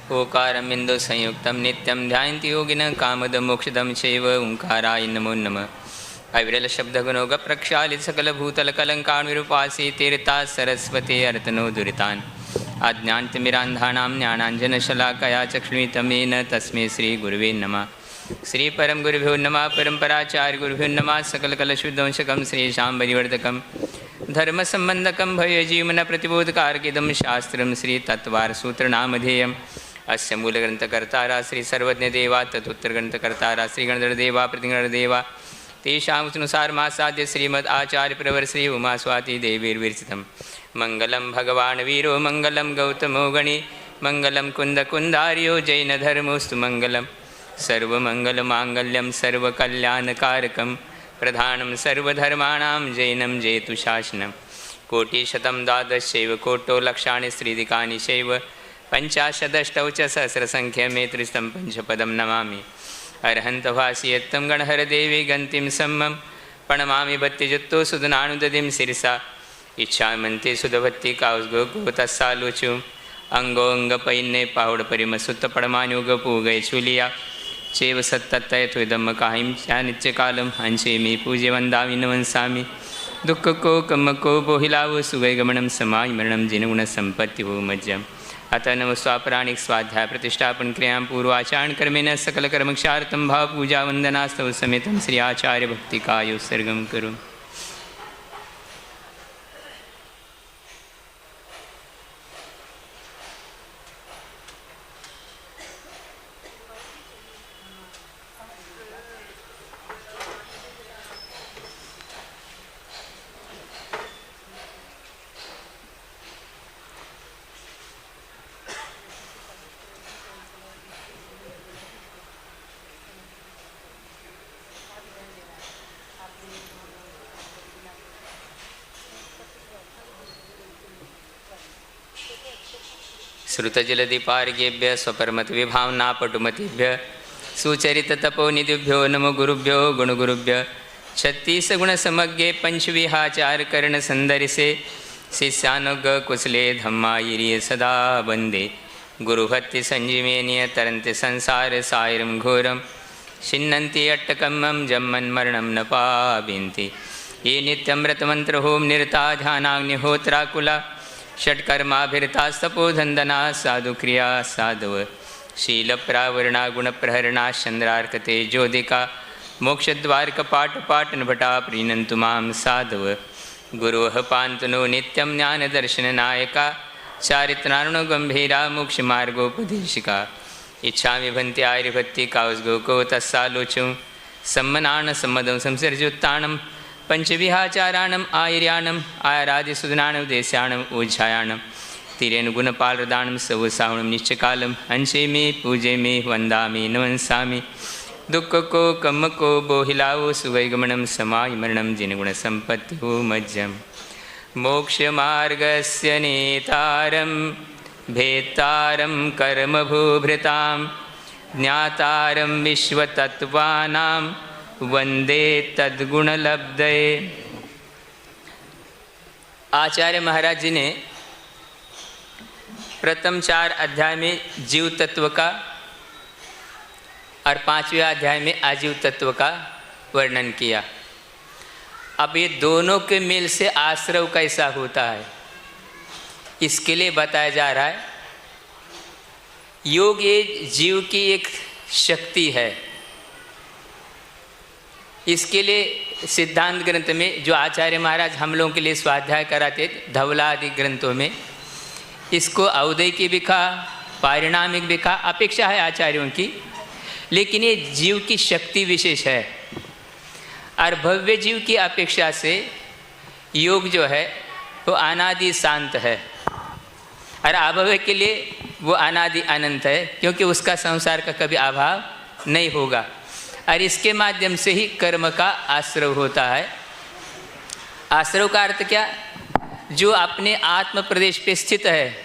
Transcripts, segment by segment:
ओकारं बिंदु संयुक्तं नित्यं ध्यायन्ति योगिनः कामदं मोक्षदं चैव ओंकाराय नमो नमः। अविरल शब्द गुणोग प्रक्षालित सकल भूतल कलंकाण विरूपासी तीर्था सरस्वती अर्तनो दुरितान आज्ञानतिमिरान्धानां ज्ञानाञ्जन शलाकया चक्षुषितमेन तस्मै श्री गुरुवे नमः। श्री परम गुरुभ्यो नमः। परम्पराचार्य गुरुभ्यो नमः। सकल कलशुद्धंशकं श्रीशां परिवर्तकं धर्म संबंधकं भव्य जीवन प्रतिबोधकारकिदं शास्त्रं श्री तत्वार सूत्रनामधेयम् अस्य मूलग्रंथकर्तारा श्री सर्वज्ञ देवा तदुत्तरग्रंथकर्तारा श्री गणधरदेवा प्रतिगणदेवा तेषामुसार मासाद्य श्रीमद आचार्य प्रवर श्री उमा स्वाति देवीर्विरचितं मंगलम भगवान वीरो मंगलम गौतमो गणी मंगलम कुंद कुंदार्यो जैन धर्मोस्तु मंगलम सर्वमंगल मांगल्यम सर्वकल्याणकारकं प्रधानं सर्वधर्माणां जैनं जयतु शासनं कोटिशतं द्वादशैव कोटो लक्षाणि श्रीदिकानि चैव पंचाशदष्टौ च सहस्रसंख्यमे त्रिस्तं पंचपदं नमामि। अर्हन्त भाषयत्तं गणहर देवी गंतिम सम्मम प्रणमामि भक्तिजुत्तो सुदनानुददिं शिरसा इच्छामन्ते सुधभक्ति काउसगो गोतस्सालुचु अंगोंग पैन्ने पाहुड़ परिमसुत्त पड़मानुग पूगय चुलिया चेव सत्तय त्विदम काहिं नित्य कालम हंसे मे पूज्य वंदामि नमंसामि दुख को कम को बोहिलावो सुगय गमनम समाय मरणम जिनगुण संपत्ति हो मज्जम अतः नम स्वापराणिक स्वाध्याय प्रतिष्ठापन क्रियां पूर्वाचारण कर्मेण सकल कर्मक्षार्थम भाव पूजा वंदनास्तव समेतम श्री आचार्य भक्ति कायो सर्गम करो। श्रुतजलधिपार्घ्येभ्य स्वपरमत विभावना पटुमतिभ्य सुचरित तपोनिधिभ्यो नमो गुरुभ्यो गुणगुरुभ्य 36 गुण समज्ञे पंचविहाचार कर्ण संदर्शे शिष्यानुग कुशले धम्मायिरिय सदा वंदे गुरुभक्ति संजीवेनिय तरन्ते संसार सायरं घोरं छिन्नन्ति अट्टकम्मं जम्मन् मरणं न पाविन्ति ये नित्यमृतमंत्र होम निरता ध्यानाग्निहोत्राकुला षट्कर्माभिरतास्तपोधन्दना साधुक्रिया साधव शीलप्रावरणा गुणप्रहरणा चंद्रार्कते ज्योतिका मोक्षद्वारकपाटपाटनभटा प्रीणन्तु मां साधव गुरोः पान्तनो नित्यं ज्ञानदर्शननायका चारित्राणो गम्भीरा मोक्षमार्गोपदेशिका इच्छामि भन्ति आर्यभक्ति काउसगोको तस्सालोचुं सम्मनान सम्मदं संसर्जोत्तानं पंचविहाचाराणम आयर्याणम आयरादिसुदनाणम देश्याणम ओझायाणम तीरेण गुणपालदानम सवसावणम निश्चकालम हंसे में पूजे में वंदामि नमंसामि दुख को कम को बोहिलावो सुवैगमनम समाय मरणम जिनगुण संपत्ति हो मज्जम मोक्ष मार्गस्य नेतारम भेत्तारम कर्म भूभृताम ज्ञातारम विश्वतत्त्वानां वंदे तद्गुणलब्धये। आचार्य महाराज जी ने प्रथम 4 अध्याय में जीव तत्व का और 5वें अध्याय में आजीव तत्व का वर्णन किया। अब ये दोनों के मेल से आश्रव कैसा होता है इसके लिए बताया जा रहा है। योग ये जीव की एक शक्ति है। इसके लिए सिद्धांत ग्रंथ में जो आचार्य महाराज हम लोगों के लिए स्वाध्याय कराते धवला आदि ग्रंथों में इसको औदैकी भी कहा पारिणामिक भी कहा, अपेक्षा है आचार्यों की, लेकिन ये जीव की शक्ति विशेष है। और भव्य जीव की अपेक्षा से योग जो है वो अनादि शांत है और अभव्य के लिए वो अनादि अनंत है, क्योंकि उसका संसार का कभी अभाव नहीं होगा और इसके माध्यम से ही कर्म का आश्रव होता है। आश्रव का अर्थ क्या? जो अपने आत्म प्रदेश पे स्थित है,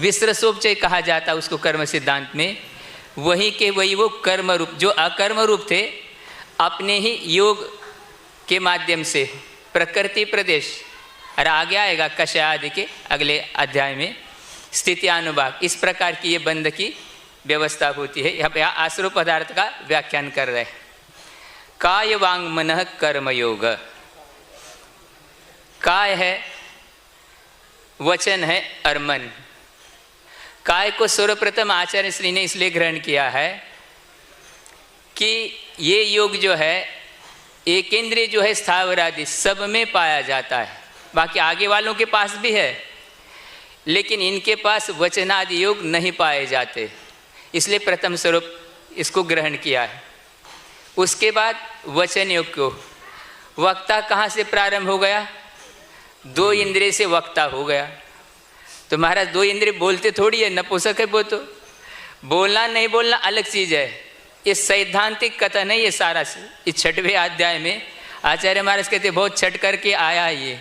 विश्रसोपचय कहा जाता है उसको कर्म सिद्धांत में, वही के वही वो कर्म रूप, जो अकर्म रूप थे अपने ही योग के माध्यम से प्रकृति प्रदेश, और आगे आएगा कषाय आदि के अगले अध्याय में स्थिति अनुभाग, इस प्रकार की ये बंध की व्यवस्था होती है। यहाँ आश्रव पदार्थ का व्याख्यान कर रहे हैं। काय वांग मनः कर्मयोग, काय है, वचन है और मन। काय को सर्वप्रथम आचार्य श्री ने इसलिए ग्रहण किया है कि ये योग जो है एक इंद्रिय जो है स्थावर आदि सब में पाया जाता है, बाकी आगे वालों के पास भी है, लेकिन इनके पास वचनादि योग नहीं पाए जाते, इसलिए प्रथम स्वरूप इसको ग्रहण किया है। उसके बाद वचन योग को, वक्ता कहाँ से प्रारंभ हो गया? 2 इंद्रिय से वक्ता हो गया। तो महाराज 2 इंद्रिय बोलते थोड़ी है, नपुंसक है वो तो। बोलना नहीं बोलना अलग चीज़ है। ये सैद्धांतिक कथन है ये सारा। इस 6वें अध्याय में आचार्य महाराज कहते बहुत छट करके आया है ये,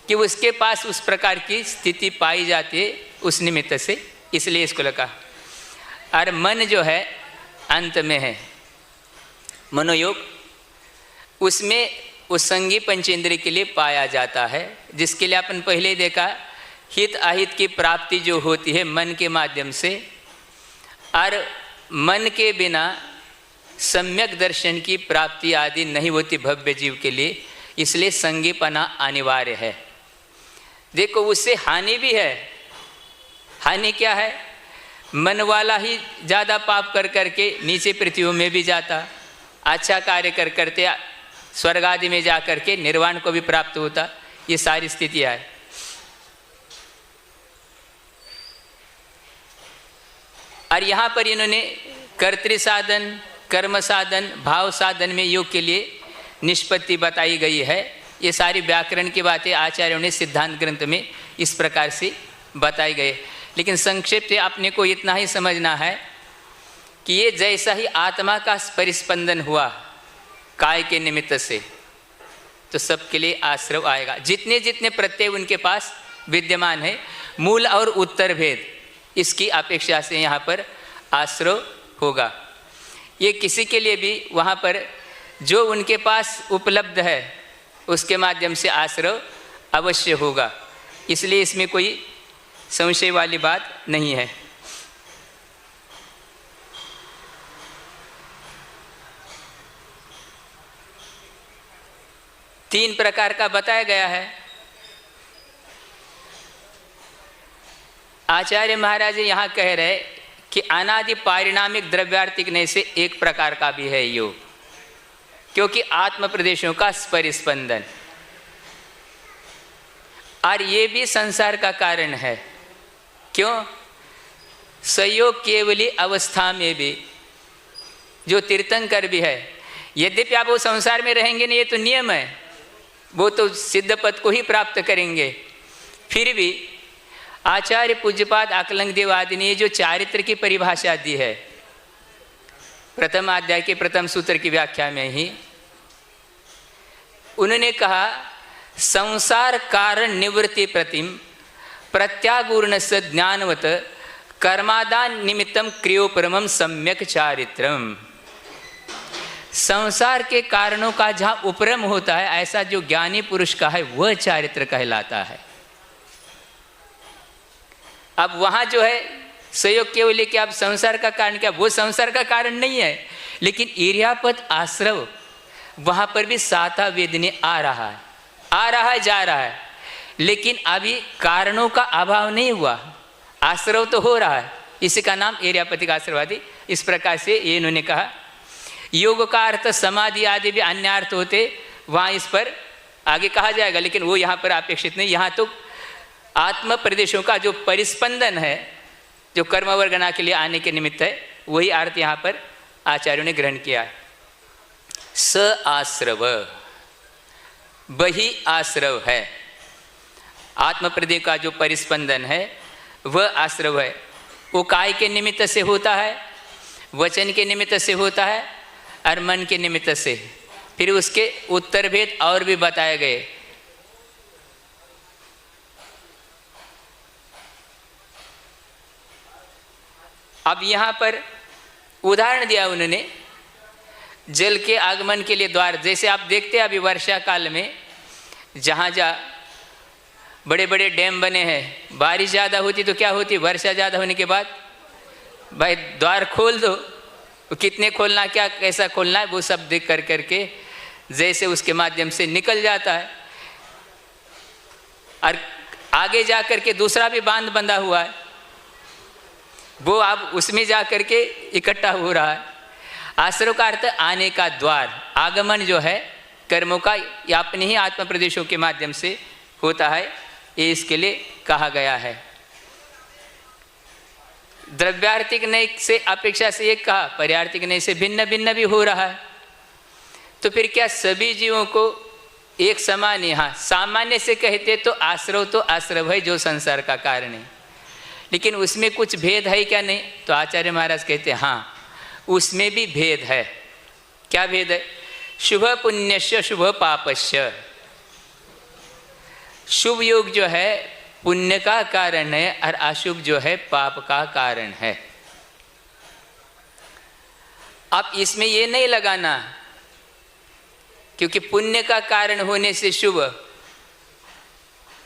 कि उसके पास उस प्रकार की स्थिति पाई जाती है उस निमित्त से, इसलिए इसको लगा। और मन जो है अंत में है मनोयोग, उसमें उस संगी पंचेंद्रिय के लिए पाया जाता है, जिसके लिए अपन पहले ही देखा हित अहित की प्राप्ति जो होती है मन के माध्यम से, और मन के बिना सम्यक दर्शन की प्राप्ति आदि नहीं होती भव्य जीव के लिए, इसलिए संगीपना अनिवार्य है। देखो उससे हानि भी है। हानि क्या है? मन वाला ही ज़्यादा पाप कर करके नीचे पृथ्वी में भी जाता, अच्छा कार्य कर करते स्वर्ग आदि में जा करके निर्वाण को भी प्राप्त होता। ये सारी स्थितियाँ है। और यहाँ पर इन्होंने कर्तृ साधन, कर्म साधन, भाव साधन में योग के लिए निष्पत्ति बताई गई है। ये सारी व्याकरण की बातें आचार्यों ने सिद्धांत ग्रंथ में इस प्रकार से बताई गई। लेकिन संक्षेप से आपने को इतना ही समझना है कि ये जैसा ही आत्मा का परिस्पंदन हुआ काय के निमित्त से, तो सबके लिए आश्रव आएगा। जितने जितने प्रत्यय उनके पास विद्यमान है, मूल और उत्तर भेद इसकी अपेक्षा से यहाँ पर आश्रव होगा। ये किसी के लिए भी वहाँ पर जो उनके पास उपलब्ध है उसके माध्यम से आश्रव अवश्य होगा, इसलिए इसमें कोई संशय वाली बात नहीं है। तीन प्रकार का बताया गया है। आचार्य महाराज यहाँ कह रहे कि अनादि पारिणामिक द्रव्यार्थिक ने से एक प्रकार का भी है योग, क्योंकि आत्म प्रदेशों का परिस्पंदन, और ये भी संसार का कारण है। क्यों? संयोग केवली अवस्था में भी जो तीर्थंकर भी है, यद्यपि आप वो संसार में रहेंगे नहीं, ये तो नियम है, वो तो सिद्ध पद को ही प्राप्त करेंगे, फिर भी आचार्य पूज्यपाद आकलंग देव आदि ने जो चारित्र की परिभाषा दी है प्रथम अध्याय के प्रथम सूत्र की व्याख्या में ही, उन्होंने कहा संसार कारण निवृत्ति प्रतिम प्रत्यागूर्ण से ज्ञानवत कर्मादान निमित्तम क्रियोपरमम सम्यक चारित्रम। संसार के कारणों का जहाँ उपरम होता है, ऐसा जो ज्ञानी पुरुष का है वह चारित्र कहलाता है। अब वहाँ जो है संयोग केवल कि आप संसार का कारण, क्या वो संसार का कारण नहीं है, लेकिन ईर्यापद आश्रव वहाँ पर भी साता वेदने आ रहा है जा रहा है, लेकिन अभी कारणों का अभाव नहीं हुआ, आश्रव तो हो रहा है। इसी का नाम ईर्यापतिक आश्रवादी। इस प्रकार से ये इन्होंने कहा। योग का अर्थ समाधि आदि भी अन्य अर्थ होते, वहाँ इस पर आगे कहा जाएगा, लेकिन वो यहाँ पर अपेक्षित नहीं। यहाँ तो आत्म प्रदेशों का जो परिस्पंदन है, जो कर्म वर्गना के लिए आने के निमित्त है, वही अर्थ यहाँ पर आचार्यों ने ग्रहण किया है। स आश्रव, वही आश्रव है। आत्म प्रदेश का जो परिस्पंदन है वह आश्रव है। वो काय के निमित्त से होता है, वचन के निमित्त से होता है और मन के निमित्त से। फिर उसके उत्तर भेद और भी बताए गए। अब यहाँ पर उदाहरण दिया उन्होंने जल के आगमन के लिए द्वार। जैसे आप देखते हैं अभी वर्षा काल में जहाँ जहाँ बड़े बड़े डैम बने हैं, बारिश ज़्यादा होती तो क्या होती, वर्षा ज़्यादा होने के बाद भाई द्वार खोल दो, कितने खोलना, क्या कैसा खोलना है, वो सब देख कर करके जैसे उसके माध्यम से निकल जाता है। और आगे जा कर के दूसरा भी बांध बंधा हुआ है, वो अब उसमें जा कर के इकट्ठा हो रहा है। आश्रव का अर्थ आने का द्वार, आगमन जो है कर्मों का या अपने ही आत्म प्रदेशों के माध्यम से होता है, ये इसके लिए कहा गया है। द्रव्यार्थिक नय से अपेक्षा से एक कहा, पर्यार्थिक नय से भिन्न भिन्न भी हो रहा है। तो फिर क्या सभी जीवों को एक समान, यहाँ सामान्य से कहते तो आश्रव है जो संसार का कारण है, लेकिन उसमें कुछ भेद है क्या नहीं, तो आचार्य महाराज कहते हैं हाँ उसमें भी भेद है। क्या भेद है? शुभ पुण्यस्य शुभ पापस्य। शुभ योग जो है पुण्य का कारण है और अशुभ जो है पाप का कारण है। अब इसमें ये नहीं लगाना क्योंकि पुण्य का कारण होने से शुभ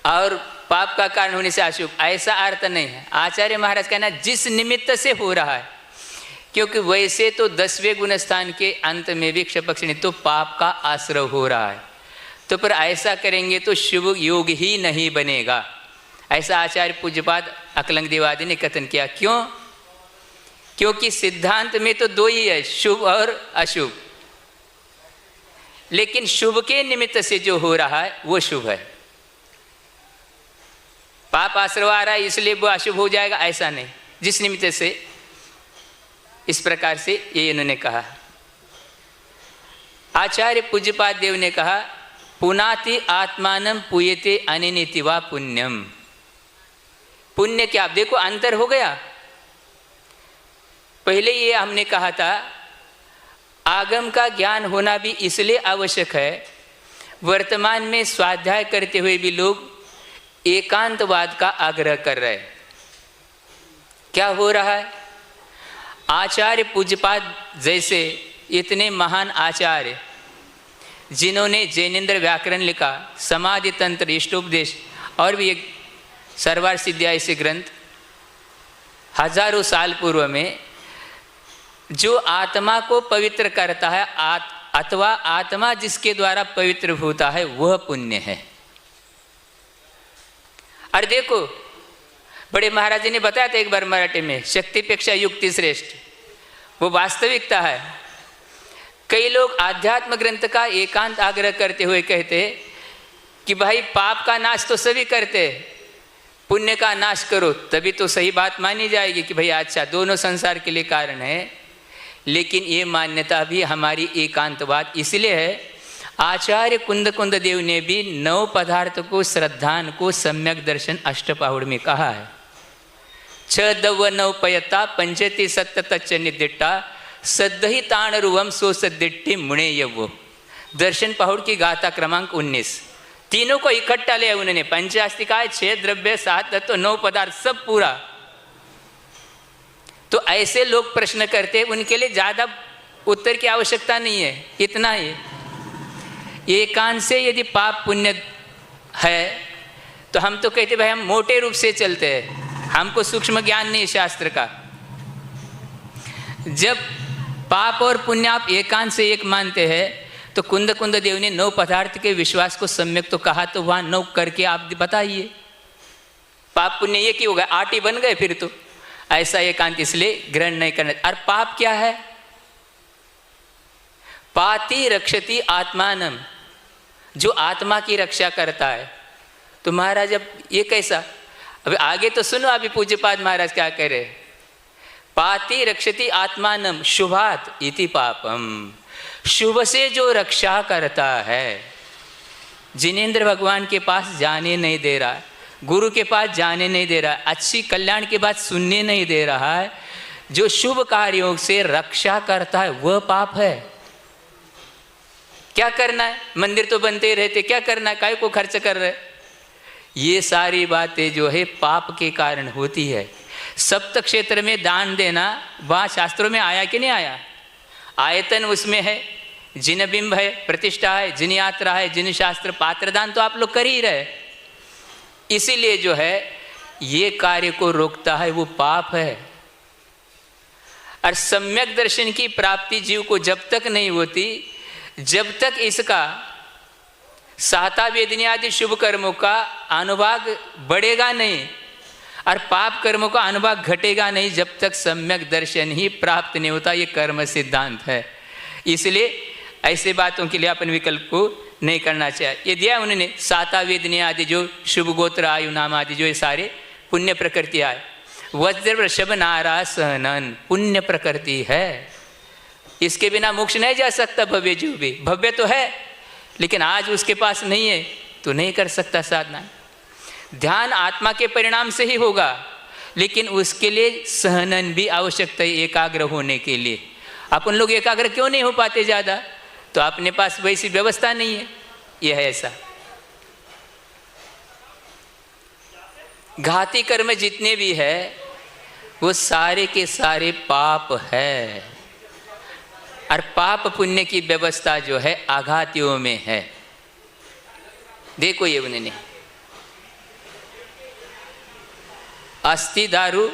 और पाप का कारण होने से अशुभ, ऐसा अर्थ नहीं है। आचार्य महाराज कहना जिस निमित्त से हो रहा है, क्योंकि वैसे तो 10वें गुणस्थान के अंत में भी क्षपक्षिणी तो पाप का आश्रय हो रहा है, तो पर ऐसा करेंगे तो शुभ योग ही नहीं बनेगा, ऐसा आचार्य पूज्यपाद अकलंग देवादि ने कथन किया। क्यों? क्योंकि सिद्धांत में तो दो ही है, शुभ और अशुभ, लेकिन शुभ के निमित्त से जो हो रहा है वो शुभ है। पाप आश्रय आ रहा है इसलिए वो अशुभ हो जाएगा, ऐसा नहीं। जिस निमित्त से, इस प्रकार से ये इन्होंने कहा। आचार्य पूज्यपाद देव ने कहा पुनाति आत्मानं पूयते अनिति वा पुण्यम। पुण्य क्या, आप देखो अंतर हो गया। पहले ये हमने कहा था आगम का ज्ञान होना भी इसलिए आवश्यक है, वर्तमान में स्वाध्याय करते हुए भी लोग एकांतवाद का आग्रह कर रहे हैं। क्या हो रहा है? आचार्य पूज्यपाद जैसे इतने महान आचार्य जिन्होंने जैनेन्द्र व्याकरण लिखा, समाधि तंत्र, इष्टोपदेश और भी एक सर्वार सिद्धिया ऐसे ग्रंथ, हजारों साल पूर्व में जो आत्मा को पवित्र करता है अथवा आत्मा जिसके द्वारा पवित्र होता है वह पुण्य है। और देखो बड़े महाराज जी ने बताया था एक बार मराठी में, शक्तिपेक्षा युक्ति श्रेष्ठ, वो वास्तविकता है। कई लोग आध्यात्म ग्रंथ का एकांत आग्रह करते हुए कहते कि भाई पाप का नाश तो सभी करते, पुण्य का नाश करो तभी तो सही बात मानी जाएगी कि भाई अच्छा दोनों संसार के लिए कारण है। लेकिन ये मान्यता भी हमारी एकांतवाद इसलिए है, आचार्य कुंद देव ने भी 9 पदार्थ को श्रद्धान को सम्यक दर्शन अष्टपाहुड़ में कहा है। 6 दव 9 पयता पंचति सत्य तच्च निदिट्टा सद्दही ताण रुवम सो सद्दिट्टी मुणे यवो। दर्शन पहाड़ की गाथा क्रमांक 19। तीनों को इकट्ठा लिया उन्होंने, पंचास्तिकाय 6 द्रव्य 7 तत्व 9 पदार्थ सब पूरा। तो ऐसे लोग प्रश्न करते, उनके लिए ज़्यादा उत्तर की आवश्यकता नहीं है, इतना ही। एकांत से यदि पाप पुण्य है तो हम तो कहते भाई हम मोटे रूप से चलते हैं, हमको सूक्ष्म ज्ञान नहीं शास्त्र का। जब पाप और पुण्य आप एकांत से एक मानते हैं तो कुंद देव ने 9 पदार्थ के विश्वास को सम्यक तो कहा, तो वहाँ 9 करके आप बताइए पाप पुण्य एक ही होगा, 8 ही बन गए फिर तो। ऐसा एकांत इसलिए ग्रहण नहीं करना। और पाप क्या है? पाति रक्षति आत्मानम, जो आत्मा की रक्षा करता है। तो महाराज अब ये कैसा, अब आगे तो सुनो अभी पूज्यपाद महाराज क्या कह रहे, पाति रक्षति आत्मानम शुभात इति पापम। शुभ से जो रक्षा करता है, जिनेंद्र भगवान के पास जाने नहीं दे रहा, गुरु के पास जाने नहीं दे रहा, अच्छी कल्याण की बात सुनने नहीं दे रहा है, जो शुभ कार्यों से रक्षा करता है वह पाप है। क्या करना है, मंदिर तो बनते ही रहते, क्या करना है, काय को खर्च कर रहे। ये सारी बातें जो है पाप के कारण होती है। सप्त क्षेत्र में दान देना वहाँ शास्त्रों में आया कि नहीं आया? आयतन उसमें है, जिन बिंब है, प्रतिष्ठा है, जिन यात्रा है, जिन शास्त्र, पात्रदान तो आप लोग कर ही रहे। इसीलिए जो है ये कार्य को रोकता है, वो पाप है। और सम्यक दर्शन की प्राप्ति जीव को जब तक नहीं होती, जब तक इसका साता वेदनी आदि शुभ कर्मों का अनुभाग बढ़ेगा नहीं और पाप कर्मों का अनुभाग घटेगा नहीं, जब तक सम्यक दर्शन ही प्राप्त नहीं होता। ये कर्म सिद्धांत है। इसलिए ऐसे बातों के लिए अपन विकल्प को नहीं करना चाहिए। ये दिया उन्होंने साता वेदनी आदि जो शुभ गोत्र आयु नाम आदि जो ये सारे पुण्य प्रकृति आए। वज्र वृषभ नारा सहनन पुण्य प्रकृति है, इसके बिना मोक्ष नहीं जा सकता। भव्य जीव भी भव्य तो है, लेकिन आज उसके पास नहीं है तो नहीं कर सकता साधना। ध्यान आत्मा के परिणाम से ही होगा, लेकिन उसके लिए सहनन भी आवश्यकता है एकाग्र होने के लिए। अपन लोग एकाग्र क्यों नहीं हो पाते ज़्यादा? तो अपने पास वैसी व्यवस्था नहीं है। यह है ऐसा। घाती कर्म जितने भी है वो सारे के सारे पाप है, और पाप पुण्य की व्यवस्था जो है आघातियों में है। देखो ये उन्होंने अस्थि दारू,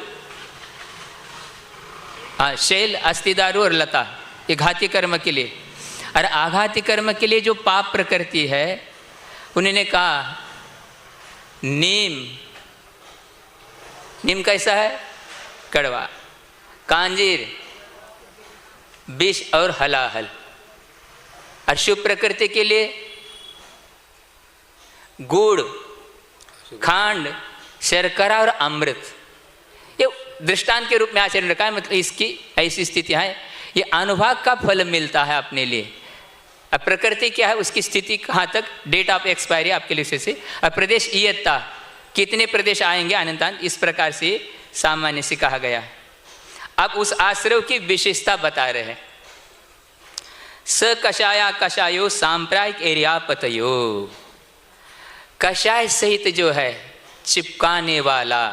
शैल अस्थि दारू और लता, ये घाती कर्म के लिए। और आघाती कर्म के लिए जो पाप प्रकृति है, उन्होंने कहा नीम, नीम कैसा है? कड़वा। कांजीर, विष और हलाहल। और शुभ प्रकृति के लिए गुड़, खांड, शर्करा और अमृत। ये दृष्टांत के रूप में आचरण रखा है। मतलब इसकी ऐसी स्थितियां हैं, ये अनुभाग का फल मिलता है अपने लिए। अब प्रकृति क्या है, उसकी स्थिति कहाँ तक, डेट ऑफ एक्सपायरी आपके लिए से। अब प्रदेश इयत्ता, कितने प्रदेश आएंगे अनंतान, इस प्रकार से सामान्य से कहा गया। अब उस आश्रय की विशेषता बता रहे हैं। स कषाया कषायो सांप्रायिक एरियापतयो, कषाय सहित जो है चिपकाने वाला।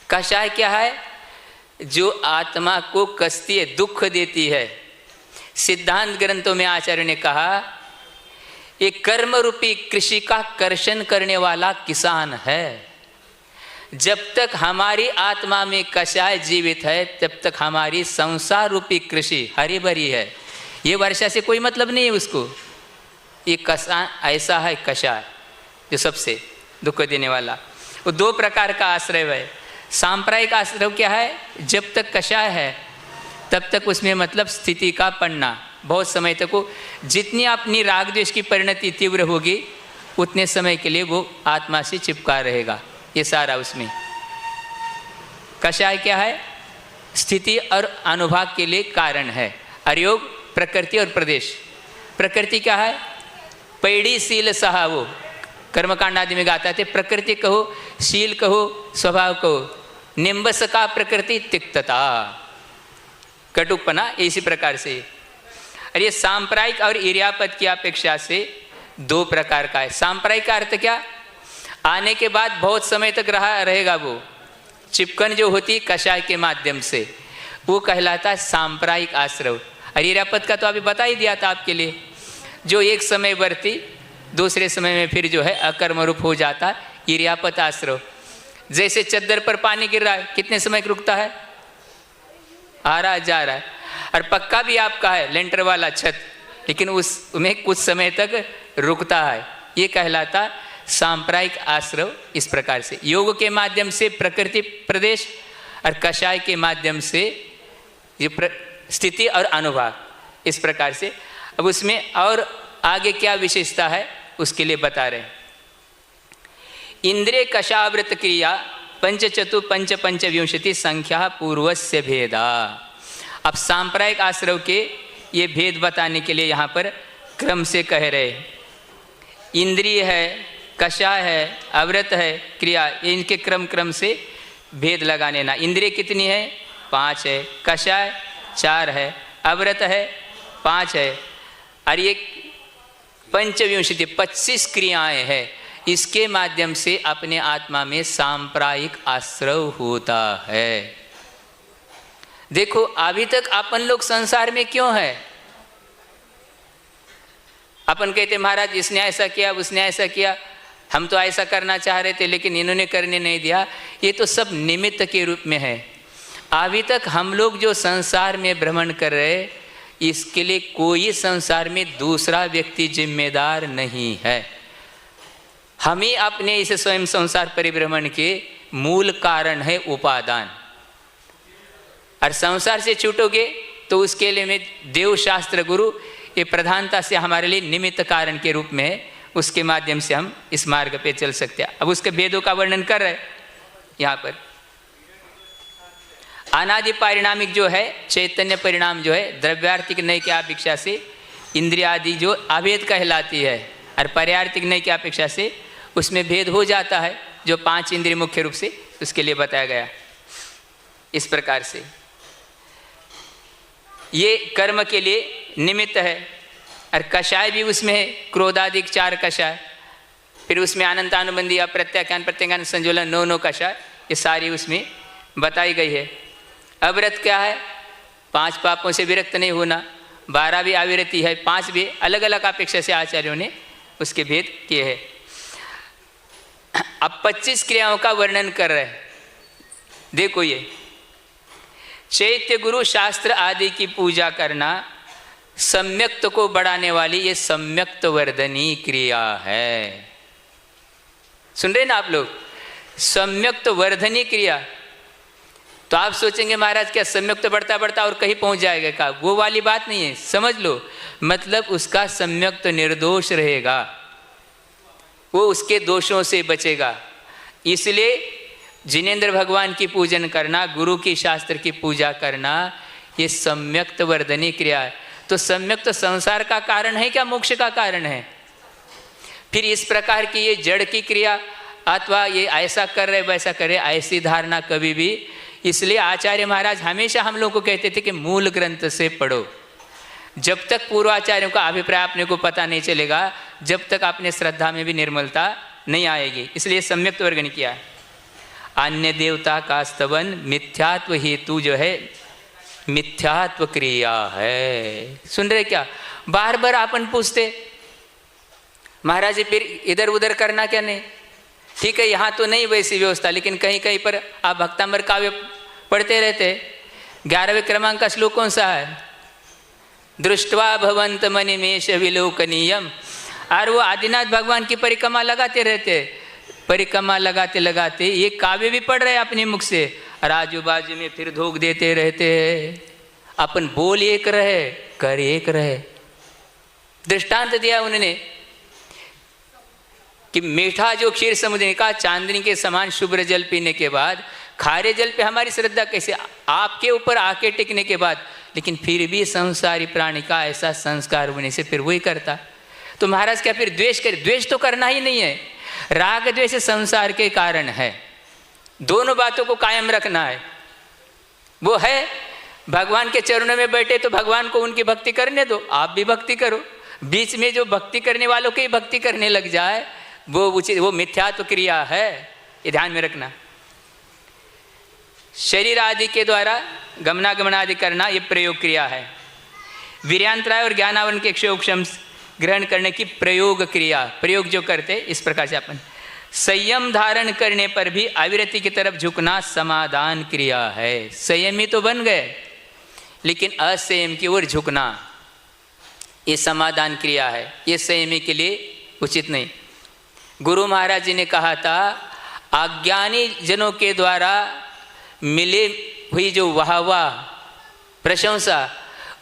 कषाय क्या है? जो आत्मा को कसती है, दुख देती है। सिद्धांत ग्रंथों में आचार्य ने कहा ये कर्म रूपी कृषि का कर्षण करने वाला किसान है। जब तक हमारी आत्मा में कषाय जीवित है, तब तक हमारी संसार रूपी कृषि हरी भरी है। ये वर्षा से कोई मतलब नहीं है उसको। ये किसान ऐसा है कषाय जो सबसे दुख देने वाला। वो दो प्रकार का आश्रय है। सांप्रायिक आश्रय क्या है? जब तक कषाय है तब तक उसमें मतलब स्थिति का पड़ना, बहुत समय तक वो, जितनी अपनी राग द्वेष की परिणति तीव्र होगी उतने समय के लिए वो आत्मा से चिपका रहेगा। ये सारा उसमें कषाय क्या है? स्थिति और अनुभाग के लिए कारण है। अयोग प्रकृति और प्रदेश। प्रकृति क्या है? पैड़ी शील सहा, वो कर्मकांड आदि में गाता थे। प्रकृति कहो, शील कहो, स्वभाव कहो। निम्बस का प्रकृति तिक्तता, कटुपना, इसी प्रकार से। और ये सांप्रायिक और इर्यापद की अपेक्षा से दो प्रकार का है। सांप्रायिक का अर्थ क्या? आने के बाद बहुत समय तक रहेगा वो चिपकन जो होती कषाय के माध्यम से, वो कहलाता है सांप्रायिक आश्रय। और इर्यापद का तो अभी बता ही दिया था आपके लिए, जो एक समय वर्ती दूसरे समय में फिर जो है अकर्म रूप हो जाता है, इर्यापद आश्रय। जैसे चद्दर पर पानी गिर रहा है, कितने समय रुकता है? आ रहा जा रहा है। और पक्का भी आपका है, लेंटर वाला छत, लेकिन उसमें कुछ समय तक रुकता है। ये कहलाता सांप्रायिक आश्रय। इस प्रकार से योग के माध्यम से प्रकृति प्रदेश और कषाय के माध्यम से ये स्थिति और अनुभाग, इस प्रकार से। अब उसमें और आगे क्या विशेषता है उसके लिए बता रहे हैं। इंद्रिय कषावृत क्रिया पंचचतु पंच पंचविंशति संख्या पूर्वस्य भेदा। अब सांप्रायिक आश्रय के ये भेद बताने के लिए यहाँ पर क्रम से कह रहे। इंद्रिय है, कषाय है, अवृत है, क्रिया, इनके क्रम से भेद लगाने ना। इंद्रिय कितनी है? 5 है। कषाय 4 है। अवृत है 5 है। और ये पंचविंशति 25 क्रियाएं हैं। इसके माध्यम से अपने आत्मा में सांप्रायिक आश्रय होता है। देखो अभी तक अपन लोग संसार में क्यों है? अपन कहते महाराज इसने ऐसा किया, उसने ऐसा किया, हम तो ऐसा करना चाह रहे थे लेकिन इन्होंने करने नहीं दिया। ये तो सब निमित्त के रूप में है। अभी तक हम लोग जो संसार में भ्रमण कर रहे, इसके लिए कोई संसार में दूसरा व्यक्ति जिम्मेदार नहीं है। हम ही अपने इस स्वयं संसार परिभ्रमण के मूल कारण है उपादान। और संसार से छूटोगे तो उसके लिए में देव शास्त्र गुरु ये प्रधानता से हमारे लिए निमित्त कारण के रूप में है। उसके माध्यम से हम इस मार्ग पे चल सकते हैं। अब उसके भेदों का वर्णन कर रहे यहाँ पर। अनादि परिणामिक जो है चैतन्य परिणाम जो है द्रव्यार्थिक नय की अपेक्षा से इंद्रिय आदि जो अभेद कहलाती है, और पर्यार्थिक नय की अपेक्षा से उसमें भेद हो जाता है, जो 5 इंद्रिय मुख्य रूप से उसके लिए बताया गया। इस प्रकार से ये कर्म के लिए निमित्त है। और कषाय भी उसमें है, क्रोधादिक 4 कषाय, फिर उसमें अनंतानुबंधी अप्रत्याख्यान प्रत्याख्यान संजोलन 9 कषाय, ये सारी उसमें बताई गई है। अव्रत क्या है? 5 पापों से विरक्त नहीं होना, 12 भी अविरति है, 5 भी अलग अलग अपेक्षा से आचार्यों ने उसके भेद किए हैं। अब 25 क्रियाओं का वर्णन कर रहे हैं। देखो ये चैत्य गुरु शास्त्र आदि की पूजा करना सम्यक्त को बढ़ाने वाली ये सम्यक्त वर्धनी क्रिया है। सुन रहे ना आप लोग? सम्यक्त वर्धनी क्रिया। तो आप सोचेंगे महाराज क्या सम्यक्त बढ़ता बढ़ता और कहीं पहुंच जाएगा का? वो वाली बात नहीं है, समझ लो। मतलब उसका सम्यक्त निर्दोष रहेगा, वो उसके दोषों से बचेगा। इसलिए जिनेंद्र भगवान की पूजन करना, गुरु की शास्त्र की पूजा करना, ये सम्यक्त वर्धनी क्रिया है। तो सम्यक्त संसार का कारण है क्या मोक्ष का कारण है? फिर इस प्रकार की ये जड़ की क्रिया अथवा ये ऐसा कर रहे वैसा करे, ऐसी धारणा कभी भी। इसलिए आचार्य महाराज हमेशा हम लोग को कहते थे कि मूल ग्रंथ से पढ़ो। जब तक पूर्वाचार्यों का अभिप्राय अपने को पता नहीं चलेगा, जब तक अपने श्रद्धा में भी निर्मलता नहीं आएगी। इसलिए सम्यक्त वर्णन किया है। अन्य देवता का स्तवन मिथ्यात्व हेतु जो है मिथ्यात्व क्रिया है। सुन रहे क्या? बार बार अपन पूछते महाराज जी फिर इधर उधर करना क्या नहीं? ठीक है, यहाँ तो नहीं वैसी व्यवस्था, लेकिन कहीं कहीं पर आप भक्तांबर काव्य पढ़ते रहते। 11वें क्रमांक का श्लोक कौन सा है? दृष्टवा भवंत मनिमेश विलोकनीयम। और वो आदिनाथ भगवान की परिक्रमा लगाते रहते, परिक्रमा लगाते लगाते ये काव्य भी पढ़ रहे अपने मुख से, और आजू बाजू में फिर धोख देते रहते। अपन बोल एक रहे, कर एक रहे। दृष्टांत दिया उन्होंने कि मीठा जो क्षीर समुद्र का चांदनी के समान शुभ्र जल पीने के बाद खारे जल पे हमारी श्रद्धा कैसे? आपके ऊपर आके टिकने के बाद, लेकिन फिर भी संसारी प्राणी का ऐसा संस्कार होने से फिर वही करता। तो महाराज क्या फिर द्वेष करे? द्वेष तो करना ही नहीं है। राग द्वेष संसार के कारण है, दोनों बातों को कायम रखना है। वो है भगवान के चरणों में बैठे तो भगवान को उनकी भक्ति करने दो, आप भी भक्ति करो। बीच में जो भक्ति करने वालों की भक्ति करने लग जाए वो उचित, वो मिथ्यात्व क्रिया है। ये ध्यान में रखना। शरीर आदि के द्वारा गमनागमन आदि करना ये प्रयोग क्रिया है। वीर्यांतराय और ज्ञानावरण के क्षोक्षम ग्रहण करने की प्रयोग क्रिया, प्रयोग जो करते इस प्रकार से अपन संयम धारण करने पर भी अविरति की तरफ झुकना समाधान क्रिया है। संयमी तो बन गए लेकिन असंयम की ओर झुकना ये समाधान क्रिया है। ये संयमी के लिए उचित नहीं। गुरु महाराज जी ने कहा था अज्ञानी जनों के द्वारा मिले हुई जो वाहवाह प्रशंसा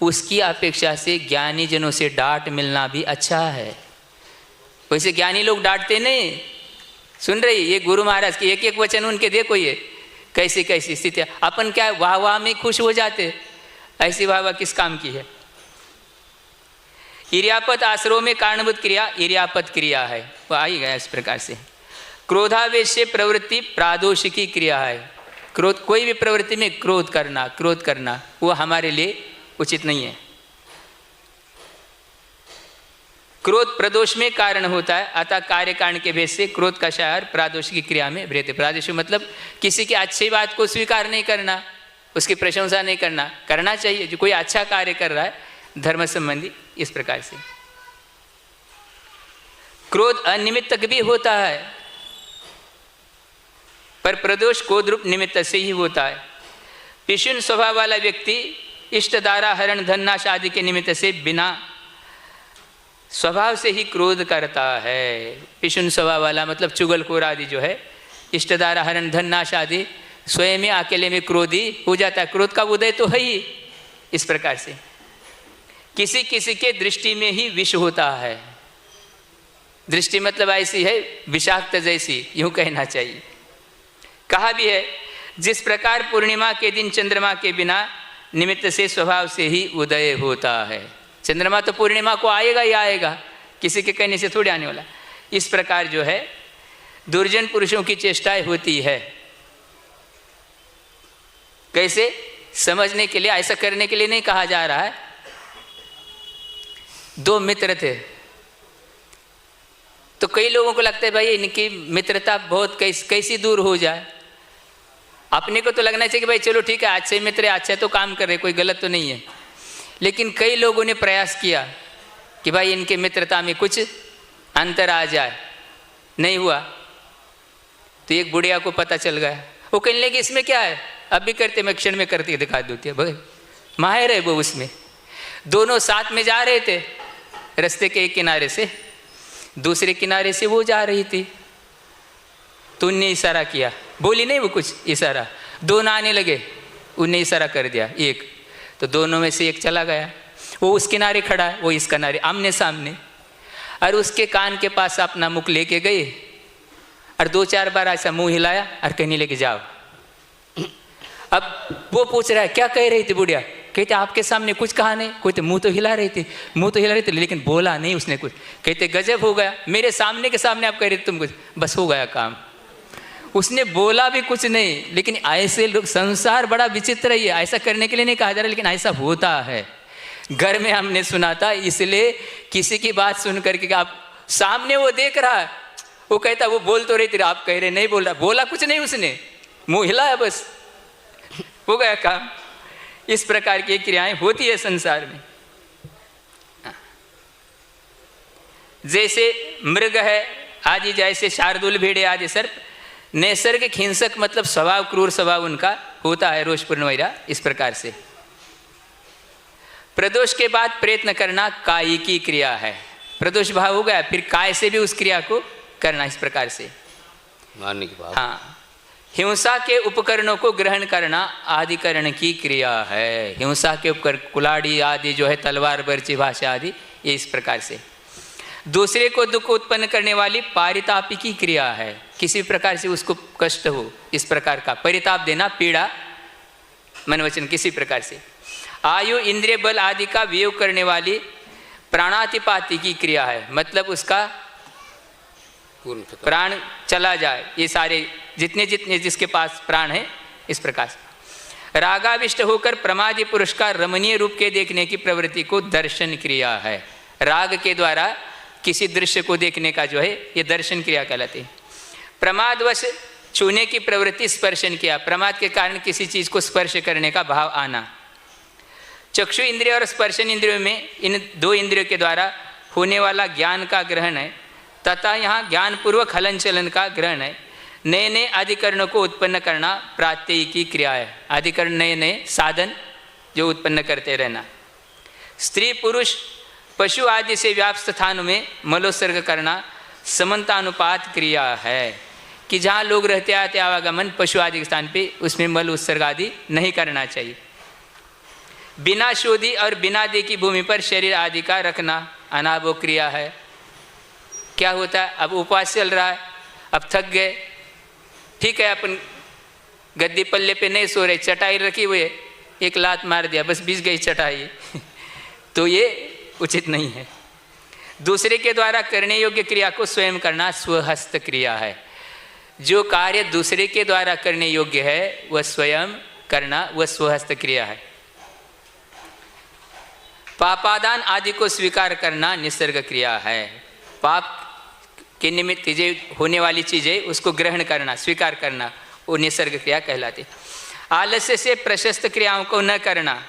उसकी अपेक्षा से ज्ञानी जनों से डांट मिलना भी अच्छा है। वैसे ज्ञानी लोग डांटते नहीं। सुन रही ये गुरु महाराज के एक एक वचन उनके देखो ये कैसी कैसी स्थितियाँ। अपन क्या वाह वाह में खुश हो जाते, ऐसी वाह वाह किस काम की है। इर्यापत आश्रव में कारणभूत क्रिया इर्यापत क्रिया है, वो आ ही गया इस प्रकार से। क्रोधावेश से प्रवृत्ति प्रादोषिकी क्रिया है। क्रोध, कोई भी प्रवृत्ति में क्रोध करना वो हमारे लिए उचित नहीं है। क्रोध प्रदोष में कारण होता है, अतः कार्य कारण के भेद से क्रोध का शायर प्रादोष की क्रिया में वृत्ति। प्रादोष मतलब किसी की अच्छी बात को स्वीकार नहीं करना, उसकी प्रशंसा नहीं करना। करना चाहिए, जो कोई अच्छा कार्य कर रहा है धर्म संबंधी, इस प्रकार से। क्रोध अनिमित्तक भी होता है, पर प्रदोष क्रोध रूप निमित्त से ही होता है। पिशुन स्वभाव वाला व्यक्ति इष्ट द्वारा हरण धननाश आदि के निमित्त से बिना स्वभाव से ही क्रोध करता है। पिशुन स्वभाव वाला मतलब चुगलखोर आदि जो है, इष्ट द्वारा हरण धननाश आदि स्वयं में अकेले में क्रोधी हो जाता है। क्रोध का उदय तो है ही। इस प्रकार से किसी किसी के दृष्टि में ही विष होता है। दृष्टि मतलब ऐसी है विषाक्त जैसी, यूं कहना चाहिए। कहा भी है जिस प्रकार पूर्णिमा के दिन चंद्रमा के बिना निमित्त से स्वभाव से ही उदय होता है। चंद्रमा तो पूर्णिमा को आएगा ही आएगा, किसी के कहने से थोड़ी आने वाला। इस प्रकार जो है दुर्जन पुरुषों की चेष्टाएं होती है। कैसे समझने के लिए, ऐसा करने के लिए नहीं कहा जा रहा है। दो मित्र थे, तो कई लोगों को लगता है भाई इनकी मित्रता बहुत कैसी दूर हो जाए। अपने को तो लगना चाहिए कि भाई चलो ठीक है, आज से मित्र है, अच्छा तो काम कर रहे, कोई गलत तो नहीं है। लेकिन कई लोगों ने प्रयास किया कि भाई इनके मित्रता में कुछ अंतर आ जाए, नहीं हुआ। तो एक बुढ़िया को पता चल गया, वो कहने लगी इसमें क्या है, अब भी करते, मैं क्षण में करती दिखा देती है। भाई माहिर है वो उसमें। दोनों साथ में जा रहे थे, रास्ते के एक किनारे से दूसरे किनारे से वो जा रही थी। तो उनने इशारा किया, बोली नहीं वो कुछ, इशारा। दोनों आने लगे, उनने इशारा कर दिया एक, तो दोनों में से एक चला गया। वो उस किनारे खड़ा है, वो इस किनारे, आमने सामने। और उसके कान के पास अपना मुख लेके गए और 2-4 बार ऐसा मुंह हिलाया और कहने लगे जाओ। अब वो पूछ रहा है क्या कह रही थी बुढ़िया, कहते आपके सामने कुछ कहा नहीं। कोई तो मुंह तो हिला रही थी, मुंह तो हिला रही थी, लेकिन बोला नहीं उसने कुछ। कहते गजब हो गया, मेरे सामने के सामने आप कह रहे थे तुम कुछ, बस हो गया काम। उसने बोला भी कुछ नहीं। लेकिन ऐसे लोग, संसार बड़ा विचित्र है। ऐसा करने के लिए नहीं कहा जा रहा, लेकिन ऐसा होता है। घर में हमने सुना था, इसलिए किसी की बात सुन करके आप सामने वो देख रहा है, वो कहता वो बोल तो रही थी, आप कह रहे नहीं बोल रहा। बोला कुछ नहीं उसने, मुंह हिलाया बस, हो गया काम। इस प्रकार की क्रियाएं होती है संसार में। जैसे मृग है आदि, जैसे शार्दूल भेड़े आदि सर्प नैसर्गिक हिंसक मतलब स्वभाव, क्रूर स्वभाव उनका होता है, रोषपूर्ण वैरा। इस प्रकार से प्रदोष के बाद प्रयत्न करना कायी की क्रिया है। प्रदोष भाव हो गया, फिर काय से भी उस क्रिया को करना, इस प्रकार से मानने के बाद। हाँ, हिंसा के उपकरणों को ग्रहण करना आदिकरण की क्रिया है। हिंसा के उपकरण कुलाड़ी आदि जो है, तलवार बर्ची भाषा आदि, ये इस प्रकार से। दूसरे को दुख उत्पन्न करने वाली पारितापी की क्रिया है। किसी प्रकार से उसको कष्ट हो, इस प्रकार का परिताप देना, पीड़ा मन वचन किसी प्रकार से। आयु इंद्रिय बल आदि का वियोग करने वाली प्राणातिपाती की क्रिया है, मतलब उसका प्राण चला जाए। ये सारे जितने जितने जिसके पास प्राण है, इस प्रकार से। रागाविष्ट होकर प्रमादी पुरुष का रमणीय रूप के देखने की प्रवृत्ति को दर्शन क्रिया है। राग के द्वारा किसी दृश्य को देखने का जो है, ये दर्शन क्रिया कहलाती है। प्रमादवश छूने की प्रवृत्ति स्पर्शन किया, प्रमाद के कारण किसी चीज को स्पर्श करने का भाव आना। चक्षु इंद्रिय और स्पर्शन इंद्रियों में इन दो इंद्रियों के द्वारा होने वाला ज्ञान का ग्रहण है, तथा यहाँ ज्ञानपूर्वक हलन चलन का ग्रहण है। नए नए अधिकरणों को उत्पन्न करना प्रात्ययी की क्रिया है। अधिकरण नए नए साधन जो उत्पन्न करते रहना। स्त्री पुरुष पशु आदि से व्याप्त स्थानों में मलोत्सर्ग करना समन्तानुपात क्रिया है, कि जहाँ लोग रहते आते आवागमन पशु आदि के स्थान पे, उसमें मल उत्सर्ग आदि नहीं करना चाहिए। बिना शोधी और बिना दे की भूमि पर शरीर आदि का रखना अनाभो क्रिया है। क्या होता है, अब उपवास चल रहा है, अब थक गए, ठीक है, अपन गद्दी पल्ले पे नहीं सो रहे, चटाई रखी हुई है, एक लात मार दिया, बस बिछ गई चटाई तो ये उचित नहीं है। दूसरे के द्वारा करने योग्य क्रिया को स्वयं करना स्वहस्त क्रिया है। जो कार्य दूसरे के द्वारा करने योग्य है वह स्वयं करना, वह स्वहस्त क्रिया है। पापादान आदि को स्वीकार करना निसर्ग क्रिया है। पाप के निमित्त जो होने वाली चीज़ें उसको ग्रहण करना, स्वीकार करना, वो निसर्ग क्रिया कहलाती। आलस्य से प्रशस्त क्रियाओं को न करना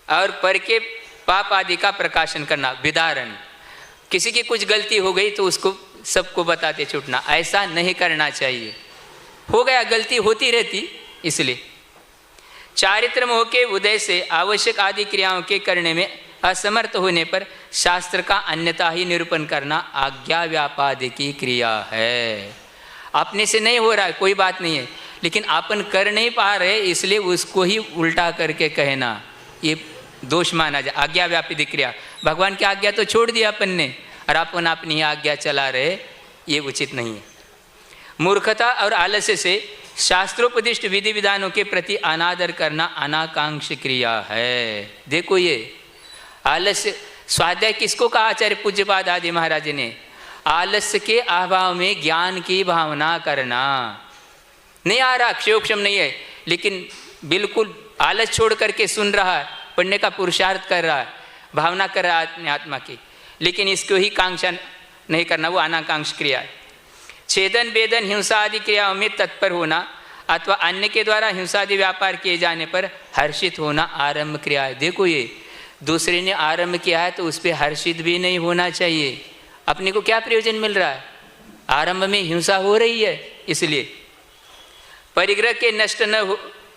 और पर के पाप आदि का प्रकाशन करना, विदारण। किसी की कुछ गलती हो गई तो उसको सबको बताते छूटना, ऐसा नहीं करना चाहिए। हो गया, गलती होती रहती, इसलिए चारित्र मोह के उदय से आवश्यक आदि क्रियाओं के करने में असमर्थ होने पर शास्त्र का अन्यथा ही निरूपण करना आज्ञा व्यापाद की क्रिया है। अपने से नहीं हो रहा है कोई बात नहीं है, लेकिन अपन कर नहीं पा रहे इसलिए उसको ही उल्टा करके कहना, ये दोष माना जाए। आज्ञा व्यापित क्रिया, भगवान की आज्ञा तो छोड़ दिया अपन ने और अपन अपनी आज्ञा चला रहे, ये उचित नहीं है। मूर्खता और आलस्य से शास्त्रोपदिष्ट विधि विधानों के प्रति अनादर करना अनाकांक्ष क्रिया है। देखो ये आलस्य, स्वाध्याय किसको कहा आचार्य पूज्यपाद आदि महाराज ने? आलस्य के अभाव में ज्ञान की भावना करना। नहीं आ रहा, क्षयोक्षम नहीं है, लेकिन बिल्कुल आलस छोड़ करके सुन रहा है, पढ़ने का पुरुषार्थ कर रहा है, भावना कर रहा है अपने आत्मा की, लेकिन इसको ही कांक्षा नहीं करना, वो अनाकांक्ष क्रिया है। छेदन वेदन हिंसा आदि क्रियाओं में तत्पर होना अथवा अन्य के द्वारा हिंसा आदि व्यापार किए जाने पर हर्षित होना आरंभ क्रिया है। देखो ये दूसरे ने आरंभ किया है तो उस पर हर्षित भी नहीं होना चाहिए। अपने को क्या प्रयोजन मिल रहा है? आरंभ में हिंसा हो रही है, इसलिए परिग्रह के नष्ट न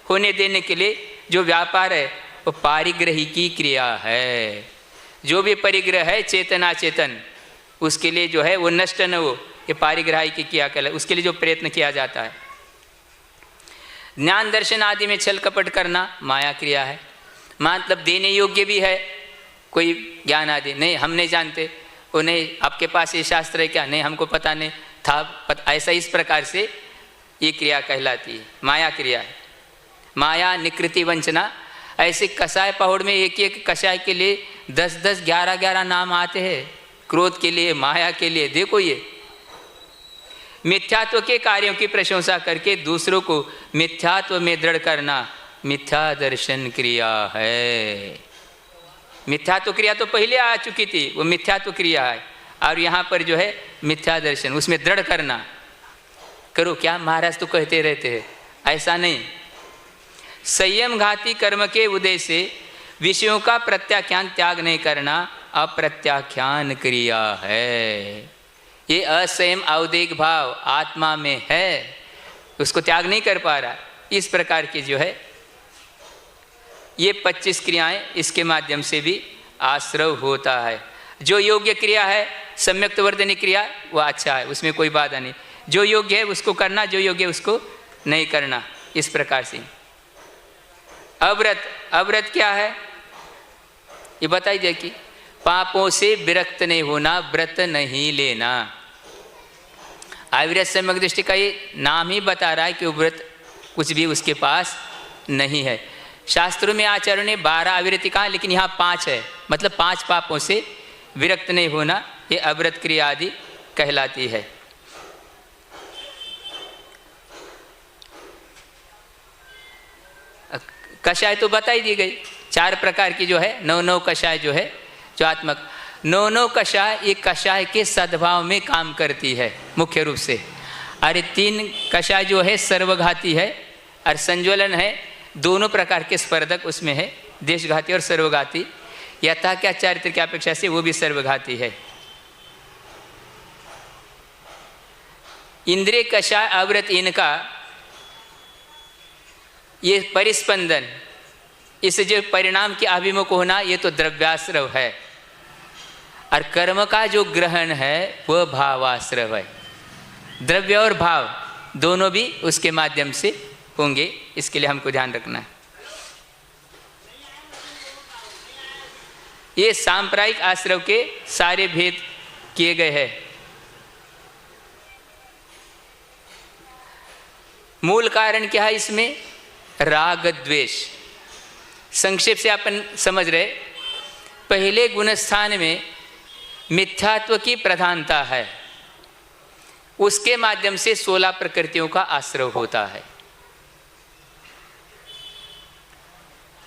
होने देने के लिए जो व्यापार है वो पारिग्रही की क्रिया है। जो भी परिग्रह है चेतन अचेतन, उसके लिए जो है वो नष्ट न हो, ये पारिग्राही की क्रिया कहलाए, उसके लिए जो प्रयत्न किया जाता है। ज्ञान दर्शन आदि में छल कपट करना माया क्रिया है। मतलब देने योग्य भी है, कोई ज्ञान आदि नहीं, हम नहीं जानते, वो नहीं आपके पास ये शास्त्र है क्या? नहीं हमको पता नहीं था, ऐसा इस प्रकार से ये क्रिया कहलाती है, माया क्रिया है। माया निकृति वंचना, ऐसे कषाय पहाड़ में एक एक कषाय के लिए 10-10 11-11 नाम आते हैं, क्रोध के लिए, माया के लिए। देखो ये मिथ्यात्व के कार्यों की प्रशंसा करके दूसरों को मिथ्यात्व में दृढ़ करना मिथ्या दर्शन क्रिया है। मिथ्यात्व क्रिया तो पहले आ चुकी थी, वो मिथ्यात्व क्रिया है, और यहाँ पर जो है मिथ्या दर्शन, उसमें दृढ़ करना। करो क्या, महाराज तो कहते रहते हैं, ऐसा नहीं। संयम घाती कर्म के उदय से विषयों का प्रत्याख्यान त्याग नहीं करना अप्रत्याख्यान क्रिया है। ये असंयम अवदेक भाव आत्मा में है, उसको त्याग नहीं कर पा रहा। इस प्रकार की जो है ये 25 क्रियाएं, इसके माध्यम से भी आश्रव होता है। जो योग्य क्रिया है सम्यक्त वर्धनी क्रिया, वो अच्छा है, उसमें कोई बाधा नहीं। जो योग्य है उसको करना, जो योग्य है उसको नहीं करना, इस प्रकार से। अव्रत, अव्रत क्या है ये बताई जाए कि पापों से विरक्त नहीं होना, व्रत नहीं लेना। अविरत सम्यक दृष्टि का ये नाम ही बता रहा है कि व्रत कुछ भी उसके पास नहीं है। शास्त्रों में आचार्यों ने 12 अविरति कहा, लेकिन यहाँ 5 है, मतलब 5 पापों से विरक्त नहीं होना, ये अव्रत क्रिया आदि कहलाती है। कषाय तो बताई दी गई, 4 प्रकार की जो है, 9 कषाय जो है, जो आत्मक 9 कषाय, ये कषाय के सद्भाव में काम करती है मुख्य रूप से। अरे 3 कषाय जो है सर्वघाती है और संज्वलन है, दोनों प्रकार के स्पर्धक उसमें है, देशघाती और सर्वघाती। यथा क्या चारित्र की अपेक्षा से वो भी सर्वघाती है। इंद्रिय कषाय अव्रत, इनका ये परिस्पंदन, इस जो परिणाम के अभिमुख होना, ये तो द्रव्याश्रव है, और कर्म का जो ग्रहण है वह भावाश्रव है। द्रव्य और भाव दोनों भी उसके माध्यम से होंगे, इसके लिए हमको ध्यान रखना है। ये सांप्रदायिक आश्रव के सारे भेद किए गए हैं। मूल कारण क्या है इसमें? राग द्वेष। संक्षेप से अपन समझ रहे, पहले गुणस्थान में मिथ्यात्व की प्रधानता है, उसके माध्यम से 16 प्रकृतियों का आश्रव होता है।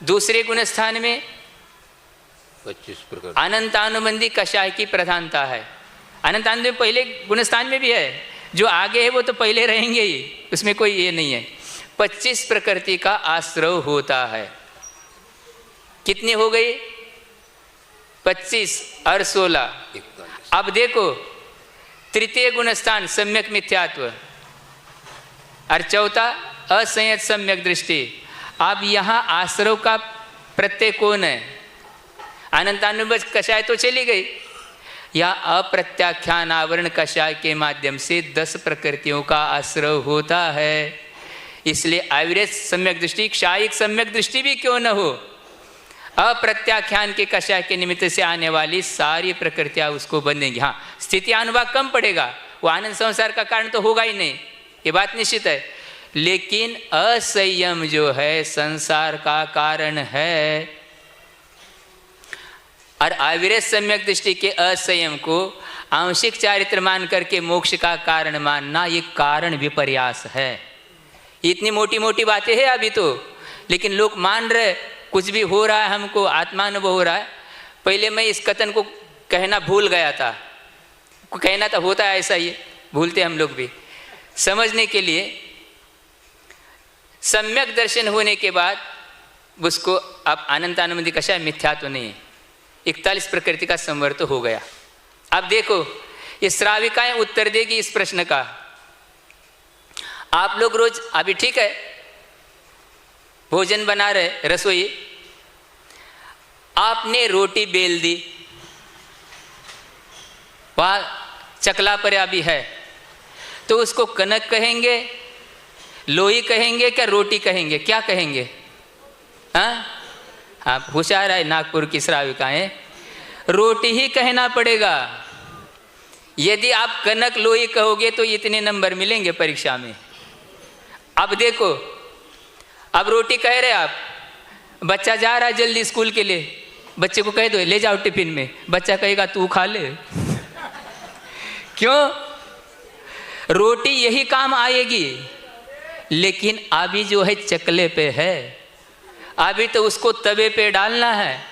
दूसरे गुणस्थान में 25 प्रकार अनंतानुबंधी कषाय की प्रधानता है। अनंतानुबंधी पहले गुणस्थान में भी है, जो आगे है वो तो पहले रहेंगे ही, उसमें कोई ये नहीं है। 25 प्रकृति का आश्रव होता है। कितनी हो गई? 25 और 16 अब देखो, तृतीय गुण स्थान सम्यक मिथ्यात्व और चौथा असंयत सम्यक दृष्टि। अब यहाँ आश्रव का प्रत्यय कौन है? अनंतानुभव कषाय तो चली गई, या अप्रत्याख्यान आवरण कषाय के माध्यम से 10 प्रकृतियों का आश्रव होता है। इसलिए अविरत सम्यक दृष्टि, क्षायिक सम्यक दृष्टि भी क्यों न हो, अप्रत्याख्यान के कषाय के निमित्त से आने वाली सारी प्रकृतियां उसको बंधेंगी। हाँ, स्थिति अनुभाग कम पड़ेगा, वो आनंद संसार का कारण तो होगा ही नहीं, ये बात निश्चित है। लेकिन असंयम जो है संसार का कारण है, और अविरत सम्यक दृष्टि के असंयम को आंशिक चारित्र मान करके मोक्ष का कारण मानना, ये कारण विपर्यास है। इतनी मोटी मोटी बातें हैं अभी तो, लेकिन लोग मान रहे, कुछ भी हो रहा है हमको आत्मानुभव हो रहा है। पहले मैं इस कथन को कहना भूल गया था, कहना था होता है ऐसा, ये भूलते हम लोग भी। समझने के लिए सम्यक दर्शन होने के बाद उसको अब अनंतानुबंधी कषाय मिथ्या तो नहीं है, 41 प्रकृति का संवर तो हो गया। अब देखो ये श्राविकाएं उत्तर देगी इस प्रश्न का। आप लोग रोज अभी ठीक है भोजन बना रहे, रसोई, आपने रोटी बेल दी, वहां चकला पर अभी है, तो उसको कनक कहेंगे, लोई कहेंगे, क्या रोटी कहेंगे, क्या कहेंगे? हाँ, आप होशियार है नागपुर की श्राविकाएं, रोटी ही कहना पड़ेगा। यदि आप कनक लोई कहोगे तो इतने नंबर मिलेंगे परीक्षा में। अब देखो, अब रोटी कह रहे आप, बच्चा जा रहा है जल्दी स्कूल के लिए, बच्चे को कह दो ले जाओ टिफिन में, बच्चा कहेगा तू खा ले। क्यों? रोटी यही काम आएगी, लेकिन अभी जो है चकले पे है, अभी तो उसको तवे पे डालना है।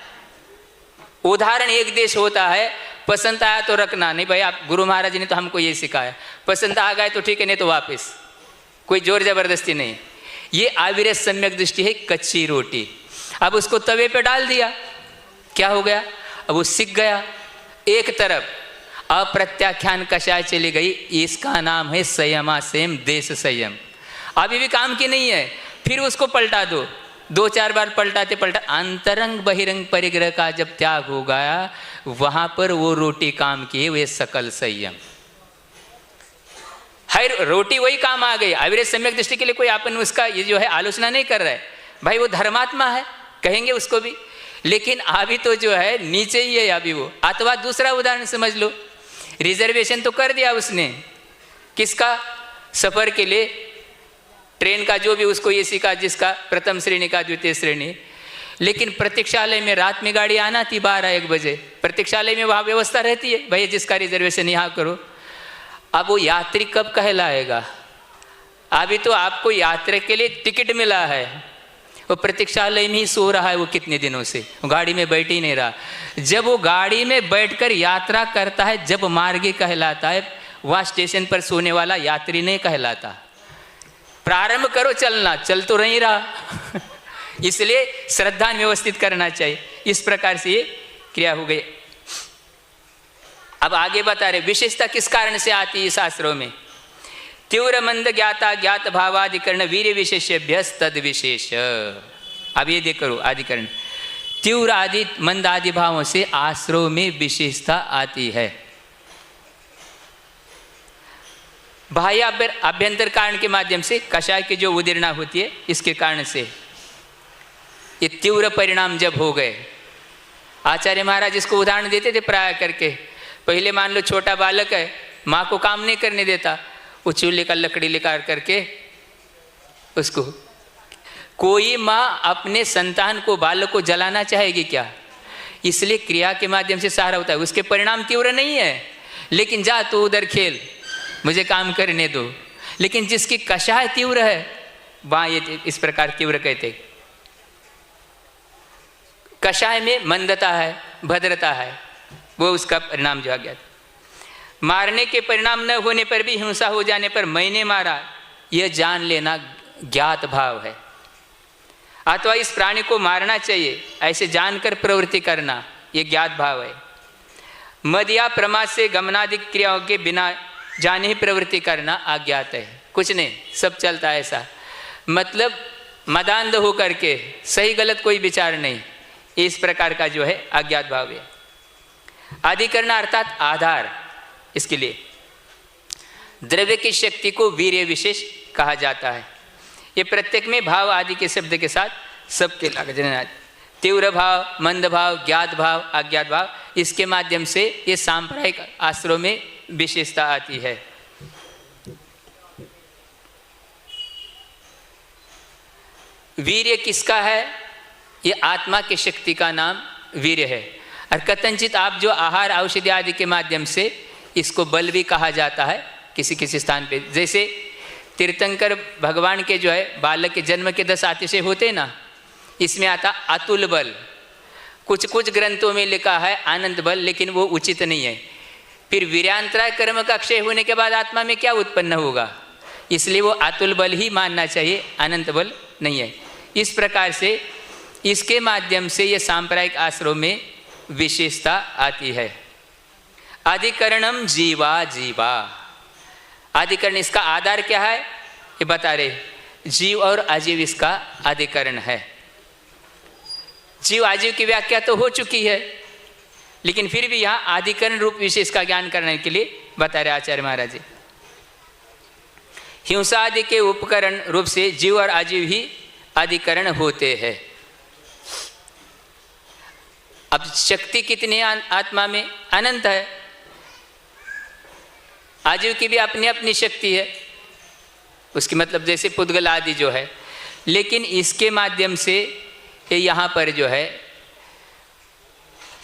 उदाहरण एक देश होता है, पसंद आया तो रखना, नहीं भाई आप गुरु महाराज ने तो हमको ये सिखाया, पसंद आ गए तो ठीक है, नहीं तो वापस, कोई जोर जबरदस्ती नहीं। ये अविरत सम्यक दृष्टि है, कच्ची रोटी। अब उसको तवे पे डाल दिया, क्या हो गया? अब वो सिक गया एक तरफ, अप्रत्याख्यान कषाय चली गई, इसका नाम है संयमासेम देश संयम। अभी भी काम की नहीं है, फिर उसको पलटा दो, 2-4 बार पलटाते पलटा अंतरंग बहिरंग परिग्रह का जब त्याग हो गया, वहां पर वो रोटी काम की, वे सकल संयम। हर रोटी वही काम आ गई। अविरत सम्यक दृष्टि के लिए कोई अपन उसका ये जो है आलोचना नहीं कर रहा है, भाई वो धर्मात्मा है कहेंगे उसको भी, लेकिन अभी तो जो है नीचे ही है अभी वो। अथवा दूसरा उदाहरण समझ लो, रिजर्वेशन तो कर दिया उसने, किसका? सफर के लिए, ट्रेन का, जो भी उसको एसी का, जिसका प्रथम श्रेणी का, द्वितीय श्रेणी, लेकिन प्रतीक्षालय में रात में गाड़ी आना थी 12-1 बजे, प्रतीक्षालय में वहाँ व्यवस्था रहती है, भैया जिसका रिजर्वेशन यहाँ करो। अब वो यात्री कब कहलाएगा? अभी तो आपको यात्रा के लिए टिकट मिला है, वो प्रतीक्षालय में ही सो रहा है, वो कितने दिनों से वो गाड़ी में बैठ ही नहीं रहा। जब वो गाड़ी में बैठकर यात्रा करता है, जब मार्गी कहलाता है, वहाँ स्टेशन पर सोने वाला यात्री नहीं कहलाता। प्रारंभ करो चलना, चल तो नहीं रहा। इसलिए श्रद्धा व्यवस्थित करना चाहिए। इस प्रकार से ये क्रिया हो गई। अब आगे बता रहे विशेषता किस कारण से आती है शास्त्रों में। तीव्र मंद ज्ञाता ज्ञात भावाधिकरण वीर्य विशेषभ्य तद विशेष। अब ये देख करो अधिकरण, तीव्र आदि मंद आदि भावों से आश्रव में विशेषता आती है। बाह्य अभ्यंतर कारण के माध्यम से कषाय की जो उदीर्णा होती है, इसके कारण से ये तीव्र परिणाम जब हो गए, आचार्य महाराज इसको उदाहरण देते थे प्राय करके। पहले मान लो छोटा बालक है, माँ को काम नहीं करने देता, वो चूल्हे का लकड़ी लेकर करके उसको, कोई माँ अपने संतान को, बालक को जलाना चाहेगी क्या? इसलिए क्रिया के माध्यम से सहारा होता है। उसके परिणाम तीव्र नहीं है, लेकिन जा तू उधर खेल, मुझे काम करने दो। लेकिन जिसकी कषाय तीव्र है, वहाँ ये इस प्रकार तीव्र कहते। कषाय में मंदता है, भद्रता है, वो उसका परिणाम जो आ गया। मारने के परिणाम न होने पर भी हिंसा हो जाने पर मैंने मारा, यह जान लेना ज्ञात भाव है। अथवा इस प्राणी को मारना चाहिए, ऐसे जानकर प्रवृत्ति करना, यह ज्ञात भाव है। मद या प्रमाद से गमनादि क्रियाओं के बिना जाने ही प्रवृत्ति करना अज्ञात है। कुछ नहीं, सब चलता है ऐसा, मतलब मदांध होकर के सही गलत कोई विचार नहीं, इस प्रकार का जो है अज्ञात भाव है। अधिकरण अर्थात आधार, इसके लिए द्रव्य की शक्ति को वीर्य विशेष कहा जाता है। ये प्रत्येक में भाव आदि के शब्द के साथ सबके लग तीव्र भाव, मंद भाव, ज्ञात भाव, अज्ञात भाव, इसके माध्यम से ये सांप्रदायिक आश्रयों में विशेषता आती है। वीर्य किसका है? ये आत्मा की शक्ति का नाम वीर्य है। और कथनचित आप जो आहार औषधि आदि के माध्यम से इसको बल भी कहा जाता है किसी किसी स्थान पे। जैसे तीर्थंकर भगवान के जो है बालक के जन्म के 10 आतिशय होते ना, इसमें आता अतुल बल। कुछ कुछ ग्रंथों में लिखा है आनंद बल, लेकिन वो उचित नहीं है। फिर वीर्यांतराय कर्म का क्षय होने के बाद आत्मा में क्या उत्पन्न होगा, इसलिए वो अतुल बल ही मानना चाहिए, अनंत बल नहीं है। इस प्रकार से इसके माध्यम से ये सांप्रदायिक आश्रम में विशेषता आती है। अधिकरणम जीवा जीवा, अधिकरण इसका आधार क्या है ये बता रहे, जीव और अजीव इसका अधिकरण है। जीव अजीव की व्याख्या तो हो चुकी है, लेकिन फिर भी यहाँ अधिकरण रूप विशेष का ज्ञान करने के लिए बता रहे आचार्य महाराज जी। हिंसा आदि के उपकरण रूप से जीव और अजीव ही अधिकरण होते हैं। अब शक्ति कितनी आत्मा में? अनंत है। अजीव की भी अपनी अपनी शक्ति है, उसकी मतलब जैसे पुद्गल आदि जो है, लेकिन इसके माध्यम से ये यहाँ पर जो है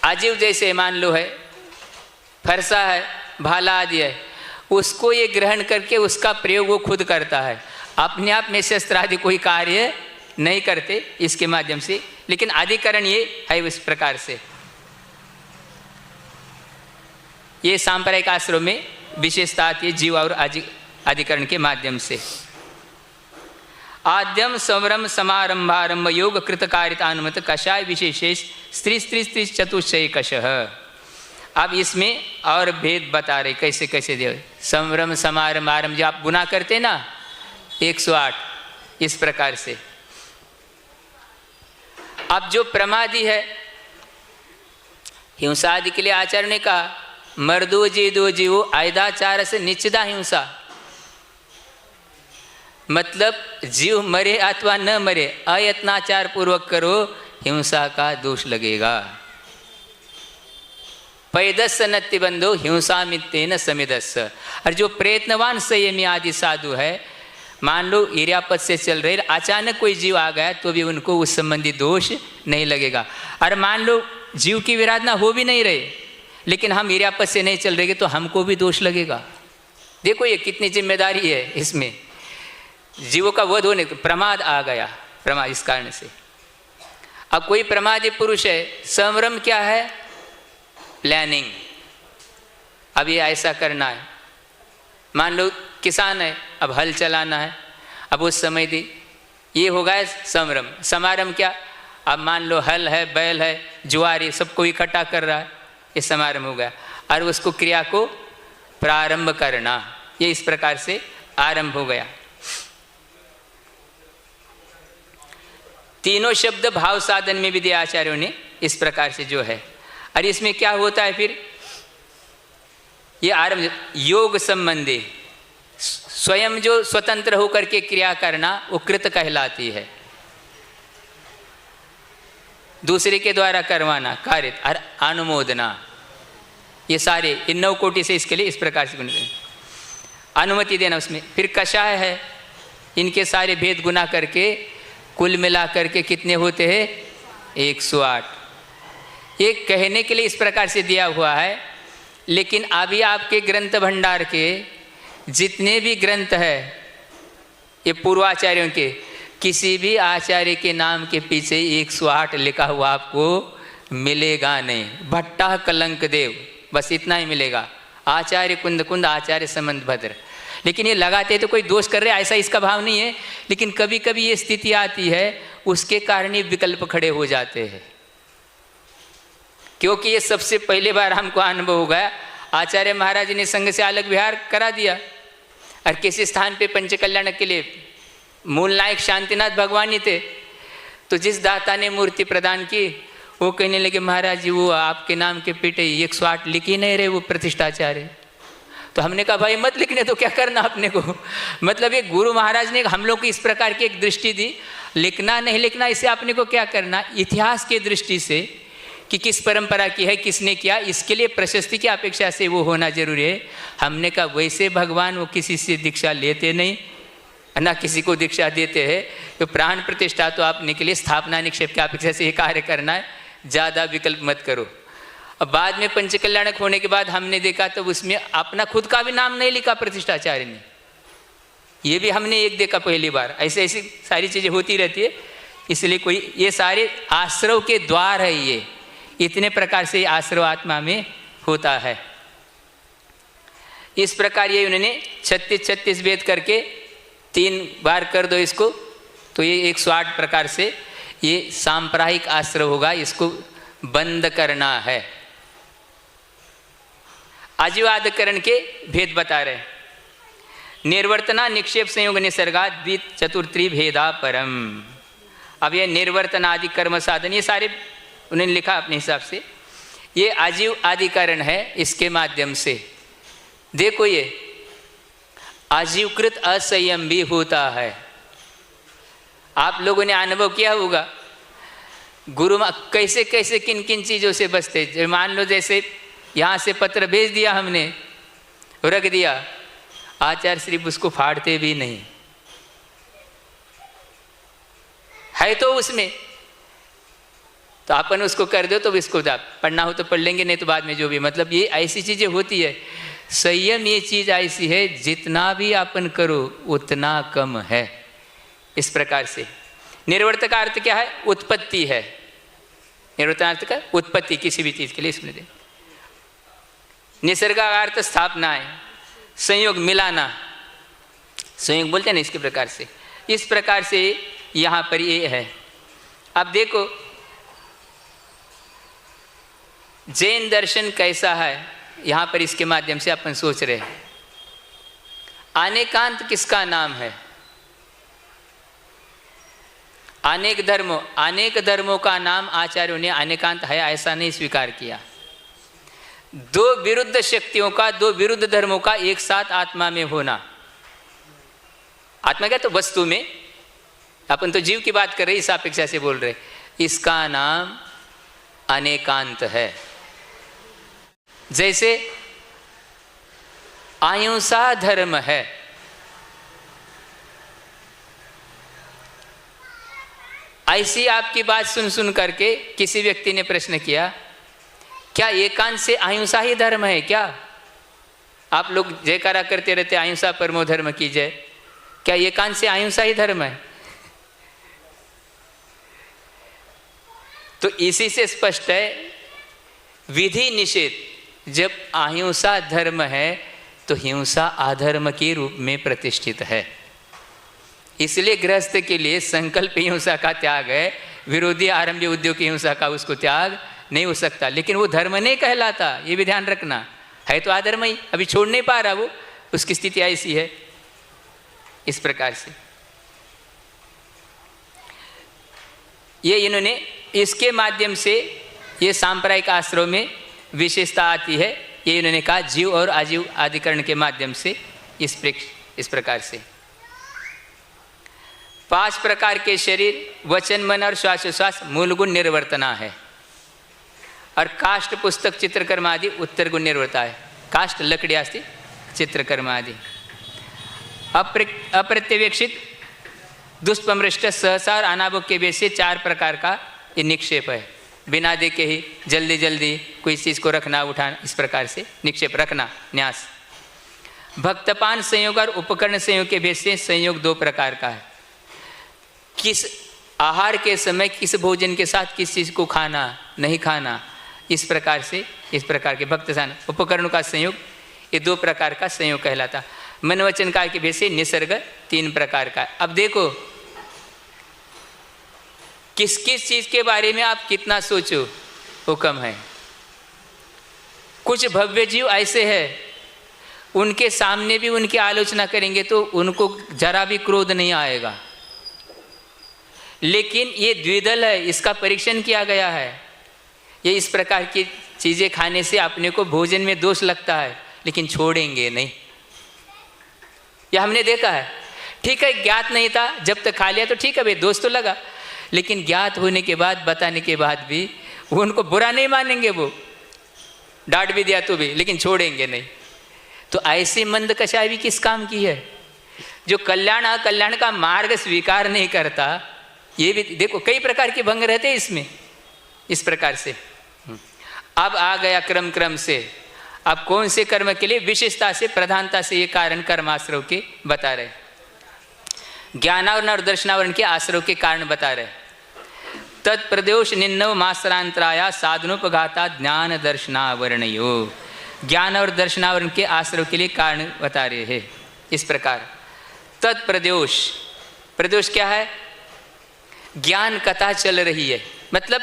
अजीव जैसे मान लो है फरसा है, भाला आदि है, उसको ये ग्रहण करके उसका प्रयोग वो खुद करता है, अपने आप में शस्त्र आदि कोई कार्य नहीं करते इसके माध्यम से, लेकिन अधिकरण ये है इस प्रकार से। ये सांप्रदायिक आश्रम में विशेषता आती है जीव और अधिकरण के माध्यम से। आद्यम संवरम समारंभारंभ योग कृतकारिता अनुमत कषाय विशेषेष स्त्री स्त्री स्त्री चतुष्चय कषः। अब इसमें और भेद बता रहे कैसे कैसे देव संवरम समारंभ आरंभ, जो आप गुना करते ना 108, इस प्रकार से। अब जो प्रमादी है, हिंसा आदि के लिए आचार्य ने कहा मर्दो जीदो जीवो आयदाचार से निश्चिदा हिंसा, मतलब जीव मरे अथवा न मरे अयत्नाचार पूर्वक करो, हिंसा का दोष लगेगा। पैदस्य नत्ति बंधो हिंसा मित्तेन समिदस्य। और जो प्रयत्नवान संयमी आदि साधु है, मान लो इर्यापद से चल रहे, अचानक कोई जीव आ गया तो भी उनको उस संबंधी दोष नहीं लगेगा। और मान लो जीव की विराधना हो भी नहीं रहे, लेकिन हम इर्यापद से नहीं चल रहे तो हमको भी दोष लगेगा। देखो ये कितनी जिम्मेदारी है इसमें। जीवों का वध होने, प्रमाद आ गया, प्रमाद इस कारण से। अब कोई प्रमादी पुरुष है, संवरम क्या है? प्लानिंग, अब ये ऐसा करना है। मान लो किसान है, अब हल चलाना है, अब उस समय दी ये होगा संवरम। समारंभ क्या? अब मान लो हल है, बैल है, ज्वार, ये सबको इकट्ठा कर रहा है, ये समारंभ हो गया। और उसको क्रिया को प्रारंभ करना, ये इस प्रकार से आरंभ हो गया। तीनों शब्द भाव साधन में भी दिया आचार्यों ने इस प्रकार से जो है। और इसमें क्या होता है फिर? ये आरंभ योग संबंधी, स्वयं जो स्वतंत्र होकर के क्रिया करना वो कृत कहलाती है। दूसरे के द्वारा करवाना कार्य और अनुमोदना, ये सारे इन 9 कोटि से इसके लिए इस प्रकार से बनते हैं। अनुमति देना उसमें। फिर कषाय है, इनके सारे भेद गुना करके कुल मिला करके कितने होते हैं? 108। ये कहने के लिए इस प्रकार से दिया हुआ है, लेकिन अभी आपके ग्रंथ भंडार के जितने भी ग्रंथ है ये पूर्वाचार्यों के, किसी भी आचार्य के नाम के पीछे 108 लिखा हुआ आपको मिलेगा नहीं। भट्टा कलंक देव, बस इतना ही मिलेगा। आचार्य कुंद कुंद, आचार्य संबंध भद्र। लेकिन ये लगाते तो कोई दोष कर रहे, ऐसा इसका भाव नहीं है, लेकिन कभी कभी ये स्थिति आती है, उसके कारण ही विकल्प खड़े हो जाते हैं। क्योंकि ये सबसे पहले बार हमको अनुभव हो गया। आचार्य महाराज ने संघ से अलग विहार करा दिया और किसी स्थान पे पंचकल्याण के लिए मूल नायक शांतिनाथ भगवान ही थे। तो जिस दाता ने मूर्ति प्रदान की वो कहने लगे महाराज जी वो आपके नाम के पीटे 108 लिख ही नहीं रहे वो प्रतिष्ठाचार्य। तो हमने कहा भाई मत लिखने तो क्या करना अपने को। मतलब ये गुरु महाराज ने हम लोग को इस प्रकार की एक दृष्टि दी, लिखना नहीं लिखना इसे अपने को क्या करना, इतिहास के दृष्टि से कि किस परंपरा की है, किसने किया, इसके लिए प्रशस्ति की अपेक्षा से वो होना जरूरी है। हमने कहा वैसे भगवान वो किसी से दीक्षा लेते नहीं ना किसी को दीक्षा देते हैं। तो प्राण प्रतिष्ठा तो आपने के लिए स्थापना निक्षेप की अपेक्षा से ये कार्य करना है, ज़्यादा विकल्प मत करो। अब बाद में पंचकल्याणक होने के बाद हमने देखा तो उसमें अपना खुद का भी नाम नहीं लिखा प्रतिष्ठाचार्य ने। ये भी हमने एक देखा पहली बार। ऐसे ऐसी सारी चीज़ें होती रहती है, इसलिए कोई ये सारे आश्रव के द्वार है, ये इतने प्रकार से आश्रव आत्मा में होता है। इस प्रकार ये उन्होंने 36 वेद करके 3 बार कर दो इसको, तो ये 108 प्रकार से ये सांप्रायिक आश्रव होगा, इसको बंद करना है। आजीवादकरण के भेद बता रहे, निर्वर्तना निक्षेप संयोग निसर्गा द्वित चतुर्थी भेदा परम। अब ये निर्वर्तन आदि कर्म साधन ये सारे उन्होंने लिखा अपने हिसाब से, ये आजीव आदिकरण है। इसके माध्यम से देखो ये आजीवकृत असंयम भी होता है। आप लोगों ने अनुभव किया होगा गुरु कैसे कैसे किन किन चीज़ों से बचते। जो मान लो जैसे यहाँ से पत्र भेज दिया हमने, रख दिया, आचार्य श्री उसको फाड़ते भी नहीं है, तो उसमें तो अपन उसको कर दो तो इसको पढ़ना हो तो पढ़ लेंगे, नहीं तो बाद में जो भी, मतलब ये ऐसी चीज़ें होती है। संयम ये चीज़ ऐसी है जितना भी अपन करो उतना कम है। इस प्रकार से निर्वर्त का अर्थ क्या है, उत्पत्ति है। निर्वर्तनार्थ का उत्पत्ति किसी भी चीज़ के लिए इसमें दे। निसर्ग का अर्थ स्थापना है, संयोग मिलाना, संयोग बोलते हैं ना इसके प्रकार से। इस प्रकार से यहाँ पर ये है। अब देखो जैन दर्शन कैसा है, यहाँ पर इसके माध्यम से अपन सोच रहे हैं। अनेकांत किसका नाम है, अनेक धर्मों का नाम आचार्यों ने अनेकांत है ऐसा नहीं स्वीकार किया। दो विरुद्ध शक्तियों का, दो विरुद्ध धर्मों का एक साथ आत्मा में होना। आत्मा क्या, तो वस्तु में, अपन तो जीव की बात कर रहे इस अपेक्षा से बोल रहे, इसका नाम अनेकांत है। जैसे अहिंसा धर्म है, ऐसी आपकी बात सुन सुन करके किसी व्यक्ति ने प्रश्न किया, क्या एकांत से अहिंसा ही धर्म है क्या? आप लोग जयकारा करते रहते अहिंसा परमो धर्म की जय, क्या एकांत से अहिंसा ही धर्म है? तो इसी से स्पष्ट है विधि निषेध। जब अहिंसा धर्म है तो हिंसा अधर्म के रूप में प्रतिष्ठित है। इसलिए गृहस्थ के लिए संकल्प हिंसा का त्याग है, विरोधी आरंभी उद्योग की हिंसा का उसको त्याग नहीं हो सकता। लेकिन वो धर्म नहीं कहलाता, ये भी ध्यान रखना है, तो अधर्म ही, अभी छोड़ नहीं पा रहा वो, उसकी स्थिति ऐसी है। इस प्रकार से ये इन्होंने इसके माध्यम से ये सांप्रदायिक आश्रम में विशेषता आती है। ये इन्होंने कहा जीव और आजीव आदिकरण के माध्यम से इस प्रकार से 5 प्रकार के शरीर, वचन, मन और श्वासोश्वास मूल गुण निर्वर्तना है। और काष्ठ, पुस्तक, चित्रकर्म आदि उत्तर गुण निर्वर्ता है। काष्ठ लकड़ी अस्ति, चित्रकर्म आदि। अप्रत्यवेक्षित, दुष्पमृष्ट, सहसा और अनाभोग के बेस से 4 प्रकार का ये निक्षेप है। बिना देखे ही जल्दी जल्दी कोई चीज़ को रखना, उठाना, इस प्रकार से निक्षेप रखना, न्यास। भक्तपान संयोग और उपकरण संयोग के भेद से संयोग 2 प्रकार का है। किस आहार के समय किस भोजन के साथ किस चीज़ को खाना नहीं खाना, इस प्रकार से इस प्रकार के भक्तसान उपकरणों का संयोग, ये 2 प्रकार का संयोग कहलाता। मन वचन काल के भेद से निसर्ग 3 प्रकार का। अब देखो किस किस चीज़ के बारे में आप कितना सोचो वो कम है। कुछ भव्य जीव ऐसे हैं, उनके सामने भी उनकी आलोचना करेंगे तो उनको जरा भी क्रोध नहीं आएगा। लेकिन ये द्विदल है, इसका परीक्षण किया गया है। ये इस प्रकार की चीज़ें खाने से अपने को भोजन में दोष लगता है, लेकिन छोड़ेंगे नहीं। यह हमने देखा है। ठीक है, ज्ञात नहीं था, जब तक खा लिया तो ठीक है भाई, दोष तो लगा, लेकिन ज्ञात होने के बाद, बताने के बाद भी वो उनको बुरा नहीं मानेंगे, वो डांट भी दिया तो भी, लेकिन छोड़ेंगे नहीं। तो ऐसी मंद कषाय भी किस काम की है? जो कल्याण अकल्याण का मार्ग स्वीकार नहीं करता। ये भी देखो, कई प्रकार के भंग रहते हैं इसमें। इस प्रकार से अब आ गया क्रम क्रम से, अब कौन से कर्म के लिए विशेषता से, प्रधानता से ये कारण कर्माश्रव के बता रहे, ज्ञानावरण और दर्शनावरण के आश्रव के कारण बता रहे। तत्प्रदोष निन्नव मास्त्रांतराया साधनोपघाता ज्ञान दर्शनावरणयो, ज्ञान और दर्शनावरण के आश्रव के लिए कारण बता रहे हैं। इस प्रकार तत्प्रदोष, प्रदोष क्या है? ज्ञान कथा चल रही है, मतलब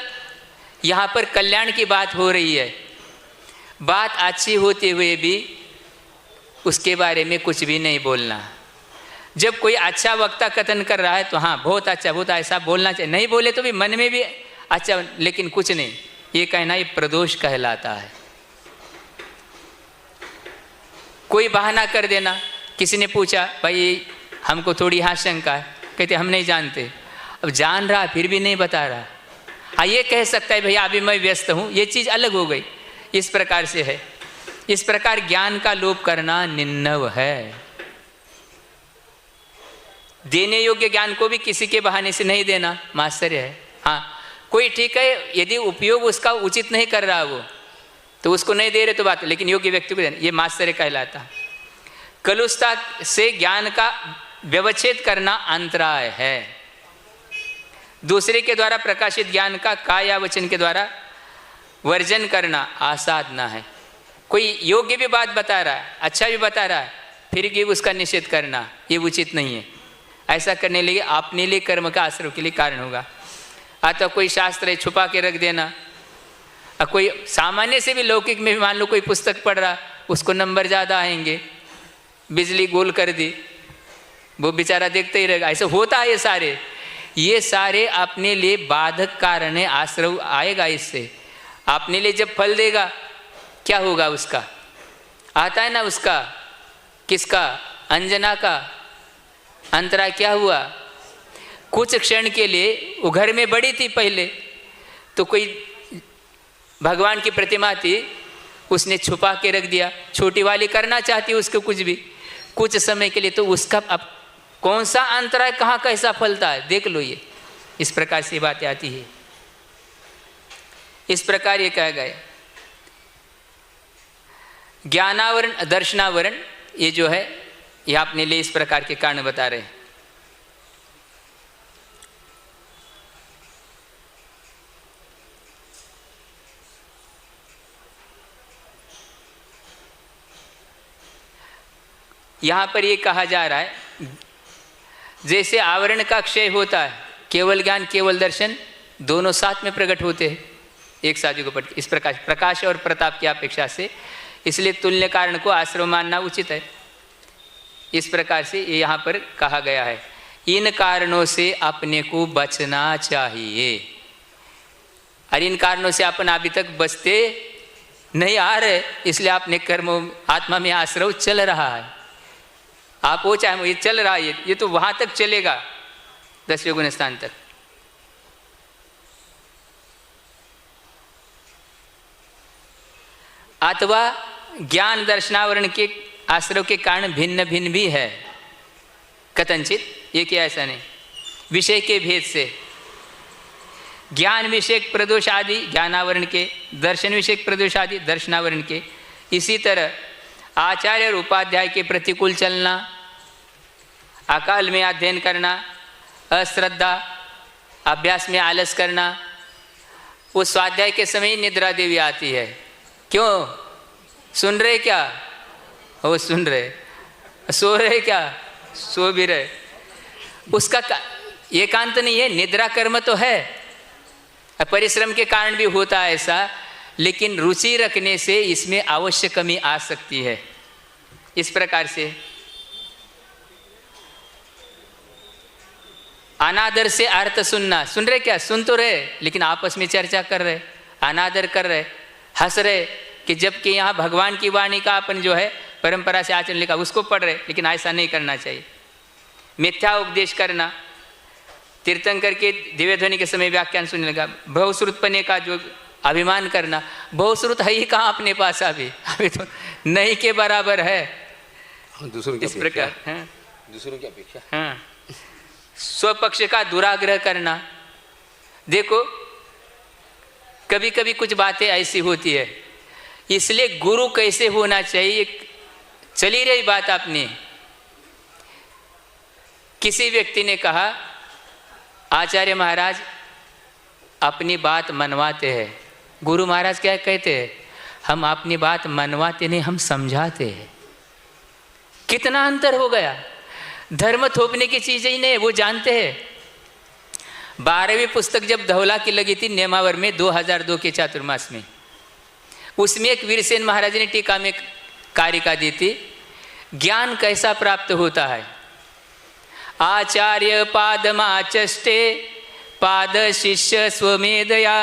यहाँ पर कल्याण की बात हो रही है। बात अच्छी होते हुए भी उसके बारे में कुछ भी नहीं बोलना। जब कोई अच्छा वक्ता कथन कर रहा है तो हाँ बहुत अच्छा, बहुत ऐसा बोलना चाहिए, नहीं बोले तो भी मन में भी अच्छा, लेकिन कुछ नहीं, ये कहना ये प्रदोष कहलाता है। कोई बहाना कर देना, किसी ने पूछा भाई हमको थोड़ी हाँ शंका है, कहते हम नहीं जानते। अब जान रहा फिर भी नहीं बता रहा। हाँ ये कह सकता है भैया अभी मैं व्यस्त हूँ, ये चीज़ अलग हो गई। इस प्रकार से है। इस प्रकार ज्ञान का लोप करना निन्नव है। देने योग्य ज्ञान को भी किसी के बहाने से नहीं देना मात्सर्य है। हाँ कोई ठीक है, यदि उपयोग उसका उचित नहीं कर रहा वो, तो उसको नहीं दे रहे तो बात, लेकिन योग्य व्यक्ति को देना, ये मात्सर्य कहलाता। कलुषता से ज्ञान का व्यवच्छेद करना अंतराय है। दूसरे के द्वारा प्रकाशित ज्ञान का काया या वचन के द्वारा वर्जन करना आसाधना है। कोई योग्य भी बात बता रहा है, अच्छा भी बता रहा है, फिर भी उसका निषेध करना ये उचित नहीं है। ऐसा करने लगे अपने लिए कर्म का आश्रव के लिए कारण होगा। अतः कोई शास्त्र है छुपा के रख देना, और कोई सामान्य से भी लौकिक में भी मान लो कोई पुस्तक पढ़ रहा, उसको नंबर ज़्यादा आएंगे, बिजली गोल कर दी, वो बेचारा देखते ही रहेगा। ऐसा होता है। ये सारे अपने लिए बाधक कारण है, आश्रव आएगा इससे। अपने लिए जब फल देगा क्या होगा उसका? आता है ना उसका, किसका? अंजना का। अंतरा क्या हुआ? कुछ क्षण के लिए वो घर में बड़ी थी पहले, तो कोई भगवान की प्रतिमा थी, उसने छुपा के रख दिया। छोटी वाली करना चाहती उसको कुछ भी, कुछ समय के लिए, तो उसका अब कौन सा अंतरा है, कहाँ कैसा फलता है देख लो। ये इस प्रकार से बातें आती है। इस प्रकार ये कहा गया ज्ञानावरण दर्शनावरण, ये जो है ये आपने लिए इस प्रकार के कारण बता रहे हैं। यहाँ पर ये कहा जा रहा है जैसे आवरण का क्षय होता है, केवल ज्ञान केवल दर्शन दोनों साथ में प्रकट होते हैं एक साथ को पट। इस प्रकार प्रकाश और प्रताप की अपेक्षा से, इसलिए तुल्य कारण को आश्रव मानना उचित है। इस प्रकार से ये यहाँ पर कहा गया है। इन कारणों से अपने को बचना चाहिए, और इन कारणों से अपन अभी तक बचते नहीं आ रहे, इसलिए अपने कर्मों आत्मा में आश्रव चल रहा है। आप वो चाहे ये चल रहा है, ये तो वहां तक चलेगा 10वें गुण स्थान तक। अथवा ज्ञान दर्शनावरण के आश्रव के कारण भिन्न भिन्न भी है कथनचित, ये क्या ऐसा नहीं, विषय के भेद से। ज्ञान विषय प्रदोष आदि ज्ञानावरण के, दर्शन विषय प्रदोष आदि दर्शनावरण के। इसी तरह आचार्य और उपाध्याय के प्रतिकूल चलना, अकाल में अध्ययन करना, अश्रद्धा, अभ्यास में आलस करना। वो स्वाध्याय के समय निद्रा देवी आती है। क्यों? सुन रहे क्या? वो सुन रहे। सो रहे क्या? सो भी रहे। उसका एकांत नहीं है, निद्रा कर्म तो है, परिश्रम के कारण भी होता है ऐसा, लेकिन रुचि रखने से इसमें अवश्य कमी आ सकती है। इस प्रकार से अनादर से अर्थ सुनना, सुन रहे क्या, सुन तो रहे लेकिन आपस में चर्चा कर रहे, अनादर कर रहे, हंस रहे कि जबकि यहाँ भगवान की वाणी का अपन जो है परंपरा से आचरण लिखा उसको पढ़ रहे, लेकिन ऐसा नहीं करना चाहिए। मिथ्या उपदेश करना, तीर्थंकर के दिव्य ध्वनि के समय व्याख्यान सुनने लगा, बहुश्रुतपने का जो अभिमान करना, बहुश्रुत है ही कहाँ अपने पास, अभी तो नहीं के बराबर है। दूसरों की इस प्रकार दूसरों की अपेक्षा हाँ, स्वपक्ष का दुराग्रह करना। देखो कभी कभी कुछ बातें ऐसी होती है, इसलिए गुरु कैसे होना चाहिए, चली रही बात आपने, किसी व्यक्ति ने कहा आचार्य महाराज अपनी बात मनवाते हैं। गुरु महाराज क्या कहते हैं, हम अपनी बात मनवाते नहीं, हम समझाते हैं। कितना अंतर हो गया, धर्म थोपने की चीज़ ही नहीं, वो जानते हैं। 12वीं पुस्तक जब धौला की लगी थी नेमावर में 2002 के चातुर्मास में, उसमें एक वीरसेन महाराज ने टीका में कारिका दी थी, ज्ञान कैसा प्राप्त होता है। आचार्य पादमाचष्टे पाद शिष्य स्वमेधया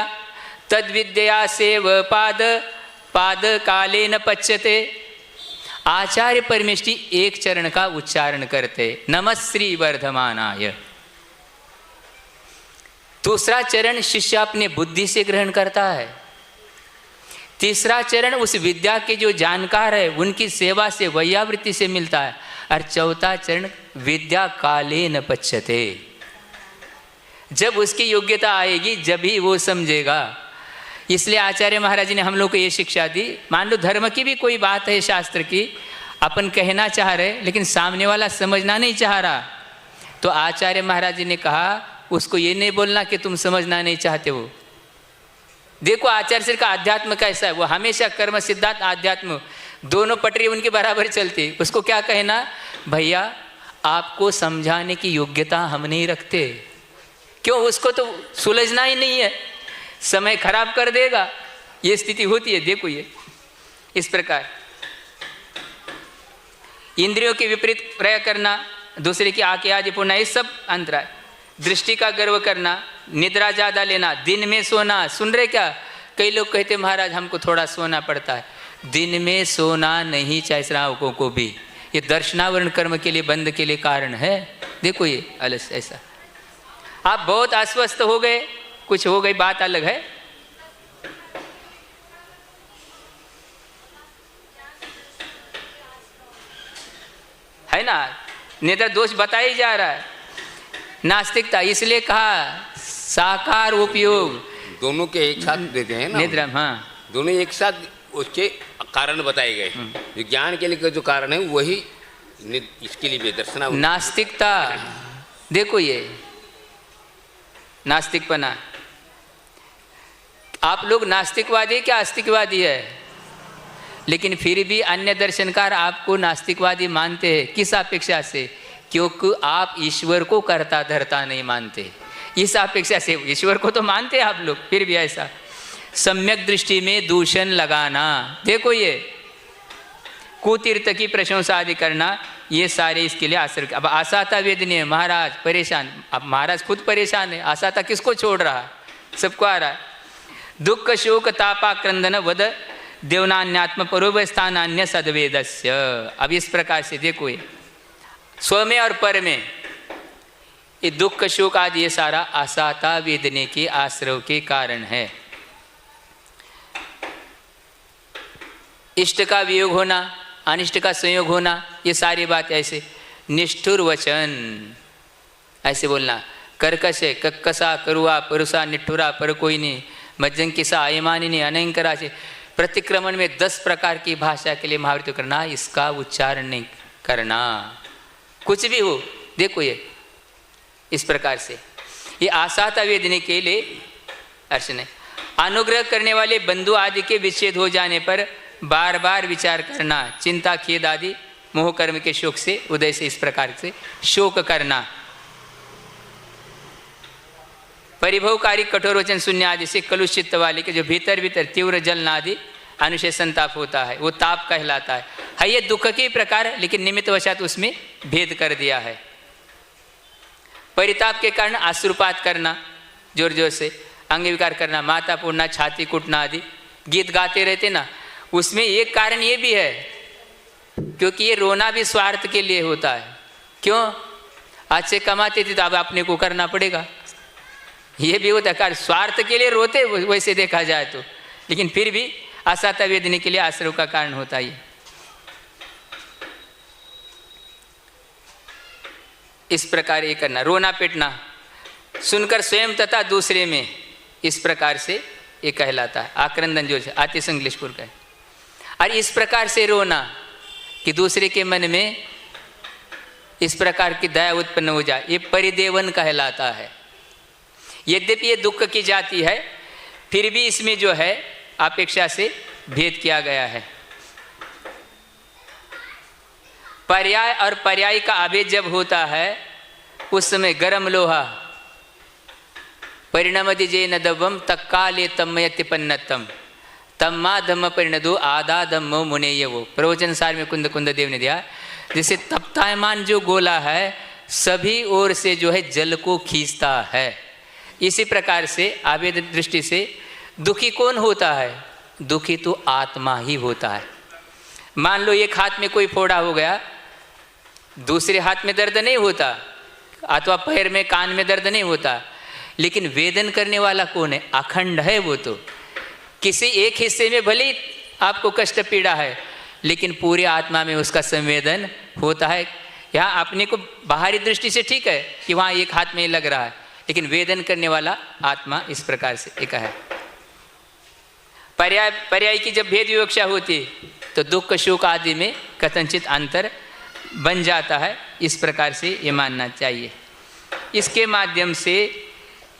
तद्विद्या सेव पाद पाद काले न पच्यते। आचार्य परमेष्टि एक चरण का उच्चारण करते, नमस्श्री वर्धमानाय। दूसरा चरण शिष्य अपने बुद्धि से ग्रहण करता है। तीसरा चरण उस विद्या के जो जानकार है उनकी सेवा से वैयावृत्ति से मिलता है। और चौथा चरण विद्या काले न पच्यते, जब उसकी योग्यता आएगी जब ही वो समझेगा। इसलिए आचार्य महाराज ने हम लोग को ये शिक्षा दी। मान लो धर्म की भी कोई बात है शास्त्र की, अपन कहना चाह रहे लेकिन सामने वाला समझना नहीं चाह रहा, तो आचार्य महाराज ने कहा उसको ये नहीं बोलना कि तुम समझना नहीं चाहते हो। देखो आचार्य श्री का अध्यात्म कैसा है, वो हमेशा कर्म सिद्धांत आध्यात्म दोनों पटरी उनकी बराबर चलती। उसको क्या कहना, भैया आपको समझाने की योग्यता हम नहीं रखते। क्यों, उसको तो सुलझना ही नहीं है, समय खराब कर देगा, ये स्थिति होती है। देखो ये इस प्रकार इंद्रियों के विपरीत प्रयोग करना, दूसरे की आंखें आदि पूर्णा, ये सब अंतराय। दृष्टि का गर्व करना, निद्रा ज़्यादा लेना, दिन में सोना। सुन रहे क्या, कई लोग कहते महाराज हमको थोड़ा सोना पड़ता है। दिन में सोना नहीं चाहिए श्रावकों को भी, ये दर्शनावरण कर्म के लिए बंद के लिए कारण है। देखो ये अलस ऐसा, आप बहुत अस्वस्थ हो गए, कुछ हो गई बात अलग है ना, निद्रा दोष बताया जा रहा है। नास्तिकता, इसलिए कहा साकार उपयोग, दोनों के एक साथ देते हैं ना निद्रा, हाँ दोनों एक साथ उसके कारण बताए गए। विज्ञान के लिए जो कारण है वही इसके लिए भी दर्शना। नास्तिकता, देखो ये नास्तिकपना, आप लोग नास्तिकवादी क्या आस्तिकवादी है, लेकिन फिर भी अन्य दर्शनकार आपको नास्तिकवादी मानते हैं। किस अपेक्षा से, क्योंकि आप ईश्वर को कर्ता धर्ता नहीं मानते। इस अपेक्षा से ईश्वर को तो मानते हैं आप लोग, फिर भी ऐसा सम्यक दृष्टि में दूषण लगाना। देखो ये कुतीर्थ की प्रशंसा आदि करना, ये सारे इसके लिए आश्रय। अब आसाता वेदनीय, महाराज परेशान, अब महाराज खुद परेशान है, आसाता किसको छोड़ रहा है, सबको आ रहा है। दुख शोक तापा क्रंदन वद देवनान्यात्म परोवस्थान्य सद्वेदस्य। अब इस प्रकार से देखो ये स्व में और पर में ये दुख शोक आदि ये सारा आसाता वेदने के आश्रय के कारण है। इष्ट का वियोग होना, अनिष्ट का संयोग होना, ये सारी बात ऐसे। निष्ठुर वचन ऐसे बोलना, कर्कश है, कक्कसा करुआ परुसा निष्ठुरा पर कोई नहीं, मज्जन किसा अयमानिनी अनंकरा से। प्रतिक्रमण में 10 प्रकार की भाषा के लिए महावृत्ति करना, इसका उच्चारण नहीं करना, कुछ भी हो। देखो ये इस प्रकार से ये आसाता वेदने के लिए अर्चन है। अनुग्रह करने वाले बंधु आदि के विच्छेद हो जाने पर बार बार विचार करना, चिंता खेद आदि मोह कर्म के शोक से उदय से इस प्रकार से शोक करना। परिभवकारी कठोर वचन शून्य आदि से कलुषित वाली के जो भीतर भीतर तीव्र जलन आदि अनुशय संताप होता है, वो ताप कहलाता है ये दुख के प्रकार, लेकिन निमित्त वशात उसमें भेद कर दिया है। परिताप के कारण अश्रुपात करना, जोर जोर से अंग विकार करना, माथा फोड़ना, छाती कूटना आदि गीत गाते रहते ना, उसमें एक कारण ये भी है क्योंकि ये रोना भी स्वार्थ के लिए होता है। क्यों? आज से कमाते थे तो अब अपने को करना पड़ेगा, ये भी होता है। कारण स्वार्थ के लिए रोते वैसे देखा जाए तो, लेकिन फिर भी असाता वेदने के लिए आश्रव का कारण होता है। इस प्रकार ये करना, रोना पिटना सुनकर स्वयं तथा दूसरे में, इस प्रकार से ये कहलाता है आक्रंदन, जो आतिश इंग्लिशपुर का है। और इस प्रकार से रोना कि दूसरे के मन में इस प्रकार की दया उत्पन्न हो जाए, ये परिदेवन कहलाता है। यद्यपि ये दुख की जाति है, फिर भी इसमें जो है अपेक्षा से भेद किया गया है। पर्याय और पर्याय का अभेद जब होता है उस समय गरम लोहा परिणमति जे न दवम तक्काले तमयतिपन्नतम तम्मा धम्म परिणदो आदा धम्मो मुनेय। वो प्रवचन सार में कुंद कुंद देव ने दिया, जैसे तप्तायमान जो गोला है सभी ओर से जो है जल को खींचता है, इसी प्रकार से अभेद दृष्टि से दुखी कौन होता है? दुखी तो आत्मा ही होता है। मान लो एक हाथ में कोई फोड़ा हो गया, दूसरे हाथ में दर्द नहीं होता, अथवा पैर में कान में दर्द नहीं होता, लेकिन वेदन करने वाला कौन है? अखंड है वो तो। किसी एक हिस्से में भले ही आपको कष्ट पीड़ा है, लेकिन पूरी आत्मा में उसका संवेदन होता है। यहाँ अपने को बाहरी दृष्टि से ठीक है कि वहाँ एक हाथ में ही लग रहा है, लेकिन वेदन करने वाला आत्मा इस प्रकार से एक है। पर्याय पर्याय की जब भेद विवक्षा होती है तो दुख शोक आदि में कथनचित अंतर बन जाता है, इस प्रकार से ये मानना चाहिए। इसके माध्यम से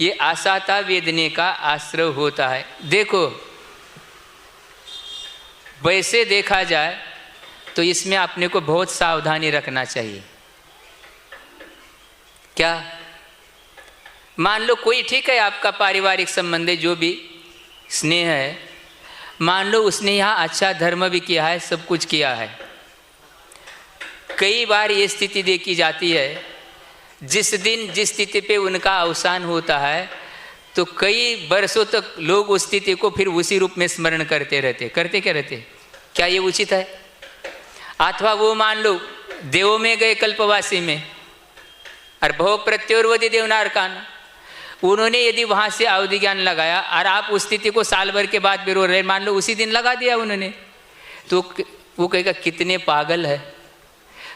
ये आसाता वेदने का आश्रय होता है। देखो वैसे देखा जाए तो इसमें अपने को बहुत सावधानी रखना चाहिए। क्या? मान लो कोई ठीक है आपका पारिवारिक संबंध है, जो भी स्नेह है, मान लो उसने यहाँ अच्छा धर्म भी किया है, सब कुछ किया है। कई बार ये स्थिति देखी जाती है, जिस दिन जिस स्थिति पे उनका अवसान होता है तो कई वर्षों तक लोग उस स्थिति को फिर उसी रूप में स्मरण करते रहते। करते क्या रहते? क्या ये उचित है? अथवा वो मान लो देवों में गए कल्पवासी में, और भव प्रत्योर्वधि देवनारकान, उन्होंने यदि वहाँ से अवधि ज्ञान लगाया और आप उस स्थिति को साल भर के बाद भी रो रहे, मान लो उसी दिन लगा दिया उन्होंने, तो वो कहेगा कितने पागल है,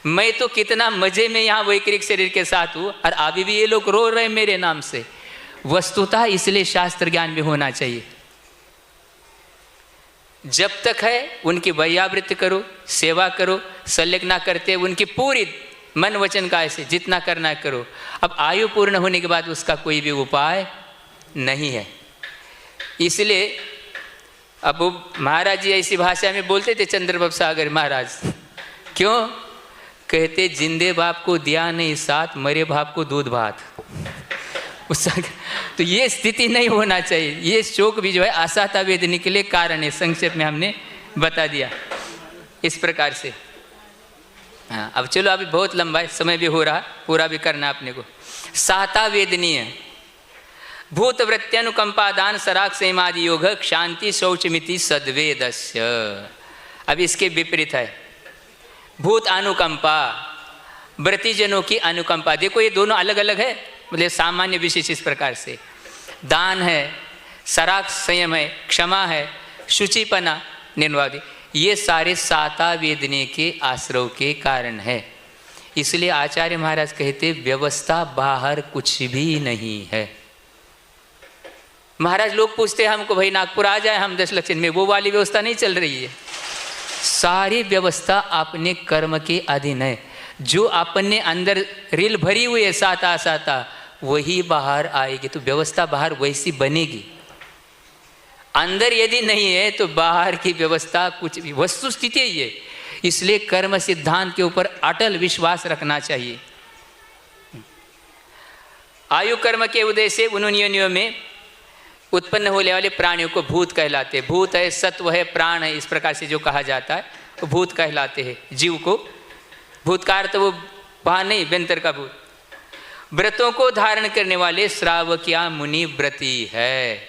मैं तो कितना मजे में यहाँ वैकृक शरीर के साथ हूँ और अभी भी ये लोग रो रहे मेरे नाम से। वस्तुतः इसलिए शास्त्र ज्ञान भी होना चाहिए। जब तक है उनकी वैयावृत्ति करो, सेवा करो, संलग्न ना करते उनकी पूरी मन वचन का ऐसे जितना करना करो। अब आयु पूर्ण होने के बाद उसका कोई भी उपाय नहीं है। इसलिए अब महाराज जी ऐसी भाषा में बोलते थे, चंद्रबाबू सागर महाराज, क्यों? कहते जिंदे बाप को दिया नहीं साथ, मरे बाप को दूध भात। तो ये स्थिति नहीं होना चाहिए। ये शोक भी जो है आसाता वेदने के लिए कारण है, संक्षेप में हमने बता दिया इस प्रकार से। हाँ, अब चलो अभी बहुत लंबा है, समय भी हो रहा, पूरा भी करना अपने को। साता वेदनीय भूत वृत्त्यनुकंपादान सराग सेमादि योग क्षांति शौचमिति सद्वेदस्य। अब इसके विपरीत है भूत अनुकंपा, व्रतिजनों की अनुकंपा। देखो ये दोनों अलग अलग है, मतलब सामान्य विशेष इस प्रकार से। दान है, सराग संयम है, क्षमा है, शुचिपना, निर्वाधि, ये सारे साता वेदने के आश्रव के कारण है। इसलिए आचार्य महाराज कहते व्यवस्था बाहर कुछ भी नहीं है। महाराज लोग पूछते हैं हमको, भाई नागपुर आ जाए हम 10 लक्ष्य में, वो वाली व्यवस्था नहीं चल रही है। सारी व्यवस्था अपने कर्म के अधीन है। जो अपने अंदर रील भरी हुई है साता साता, वही बाहर आएगी। तो व्यवस्था बाहर वैसी बनेगी। अंदर यदि नहीं है तो बाहर की व्यवस्था कुछ भी, वस्तु स्थिति ही है। इसलिए कर्म सिद्धांत के ऊपर अटल विश्वास रखना चाहिए। आयु कर्म के उदय से उन योनियों में उत्पन्न होने वाले प्राणियों को भूत कहलाते हैं। भूत है, सत्व है, प्राण है, इस प्रकार से जो कहा जाता है वो भूत कहलाते हैं। जीव को भूत का अर्थ वो वहाँ नहीं, व्यंतर का भूत। व्रतों को धारण करने वाले श्रावकिया मुनि व्रती है।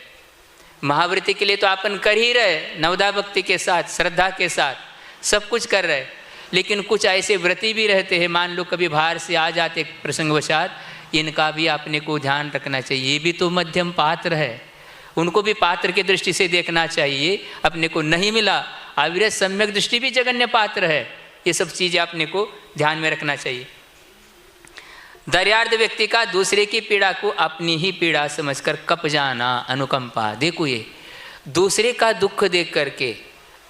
महाव्रती के लिए तो अपन कर ही रहे, नवदा भक्ति के साथ, श्रद्धा के साथ सब कुछ कर रहे, लेकिन कुछ ऐसे व्रती भी रहते हैं, मान लो कभी बाहर से आ जाते प्रसंगवशात, इनका भी अपने को ध्यान रखना चाहिए। ये भी तो मध्यम पात्र है, उनको भी पात्र की दृष्टि से देखना चाहिए। अपने को नहीं मिला, अविरत सम्यक दृष्टि भी जगन्य पात्र है। ये सब चीज़ें अपने को ध्यान में रखना चाहिए। दर्यार्थ व्यक्ति का दूसरे की पीड़ा को अपनी ही पीड़ा समझकर कप जाना, अनुकंपा। देखो ये दूसरे का दुख देख करके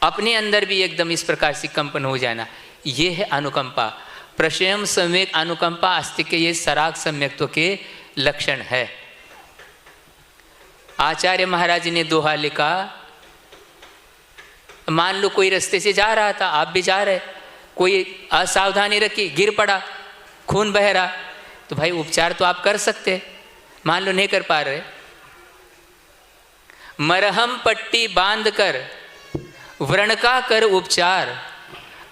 अपने अंदर भी एकदम इस प्रकार से कंपन हो जाना, ये है अनुकंपा। प्रशयम सम्यक अनुकंपा अस्ति के ये सराग सम्यक्त्व के लक्षण है। आचार्य महाराज ने दोहा लिखा, मान लो कोई रास्ते से जा रहा था, आप भी जा रहे, कोई असावधानी रखी, गिर पड़ा, खून बह रहा, तो भाई उपचार तो आप कर सकते, मान लो नहीं कर पा रहे, मरहम पट्टी बांध कर व्रण का कर उपचार,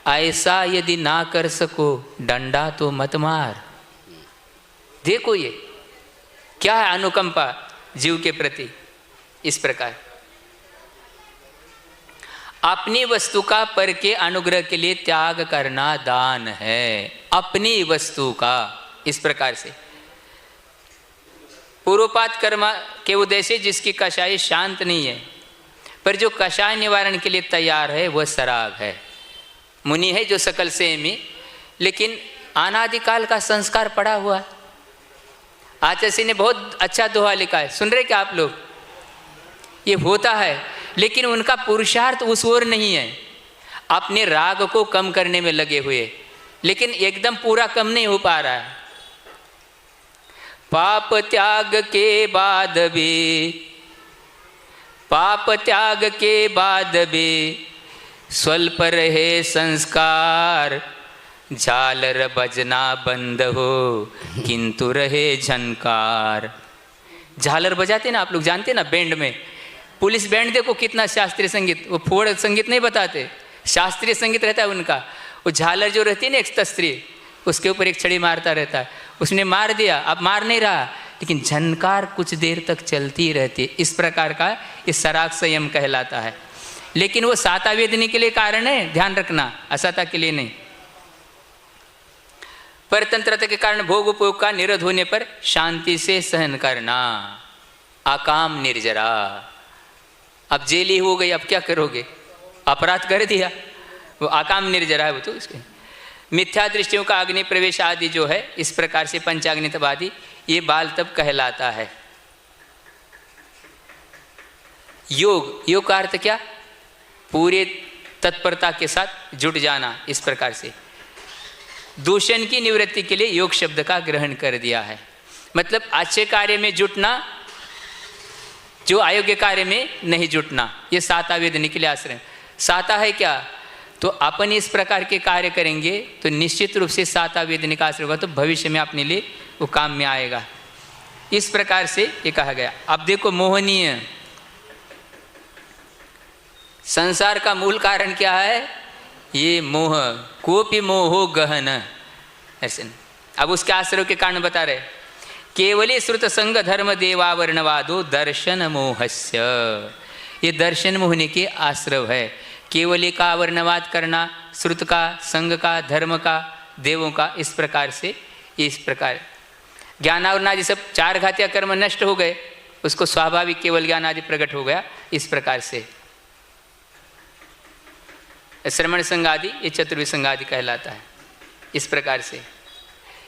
ऐसा यदि ना कर सको डंडा तो मत मार। देखो ये क्या है अनुकंपा जीव के प्रति। इस प्रकार अपनी वस्तु का पर के अनुग्रह के लिए त्याग करना दान है, अपनी वस्तु का। इस प्रकार से पूर्वपात कर्म के उदय से जिसकी कषाय शांत नहीं है, पर जो कषाय निवारण के लिए तैयार है वह सराग है। मुनि है जो सकल सेमी, लेकिन अनादिकाल का संस्कार पड़ा हुआ। आचार्य ने बहुत अच्छा दोहा लिखा है, सुन रहे क्या आप लोग? ये होता है, लेकिन उनका पुरुषार्थ उस ओर नहीं है, अपने राग को कम करने में लगे हुए, लेकिन एकदम पूरा कम नहीं हो पा रहा है। पाप त्याग के बाद भी, पाप त्याग के बाद भी स्वल्प रहे संस्कार, झालर बजना बंद हो किंतु रहे झनकार। झालर बजाते ना आप लोग, जानते ना, बैंड में पुलिस बैंड देखो कितना शास्त्रीय संगीत, वो फोड़ संगीत नहीं बताते, शास्त्रीय संगीत रहता है उनका। वो झालर जो रहती है ना एक स्त्री, उसके ऊपर एक छड़ी मारता रहता है, उसने मार दिया, अब मार नहीं रहा, लेकिन झनकार कुछ देर तक चलती रहती है। इस प्रकार का ये सराग संयम कहलाता है। लेकिन वो साता वेदनी के लिए कारण है, ध्यान रखना, असाता के लिए नहीं। परतंत्रता के कारण भोग उपयोग का निरोध होने पर शांति से सहन करना, अकाम निर्जरा। अब जेल ही हो गई, अब क्या करोगे, अपराध कर दिया, वो अकाम निर्जरा है वो तो। उसके मिथ्या दृष्टियों का अग्नि प्रवेश आदि जो है, इस प्रकार से पंचाग्नितवादी, ये बाल तब कहलाता है। योग, योग का अर्थ क्या? पूरे तत्परता के साथ जुट जाना। इस प्रकार से दूषण की निवृत्ति के लिए योग शब्द का ग्रहण कर दिया है। मतलब अच्छे कार्य में जुटना, जो अयोग्य कार्य में नहीं जुटना। ये साता वेदनी के लिए आश्रय। साता है क्या? तो अपन इस प्रकार के कार्य करेंगे तो निश्चित रूप से साता वेदनी का आश्रय होगा, तो भविष्य में अपने लिए वो काम में आएगा। इस प्रकार से ये कहा गया। अब देखो मोहनीय, संसार का मूल कारण क्या है? ये मोह, कोपि मोहो गहन। ऐसे अब उसके आश्रय के कारण बता रहे, केवली श्रुत संग धर्म देवावरणवादो दर्शन मोहस्य। ये दर्शन मोहने के आश्रय है। केवली का वर्णवाद करना, श्रुत का, संग का, धर्म का, देवों का, इस प्रकार से, इस प्रकार ज्ञानावरण आदि सब चार घातिया कर्म नष्ट हो गए, उसको स्वाभाविक केवल ज्ञान आदि प्रकट हो गया। इस प्रकार से श्रवण संग आदि, ये चतुर्विध संग आदि कहलाता है। इस प्रकार से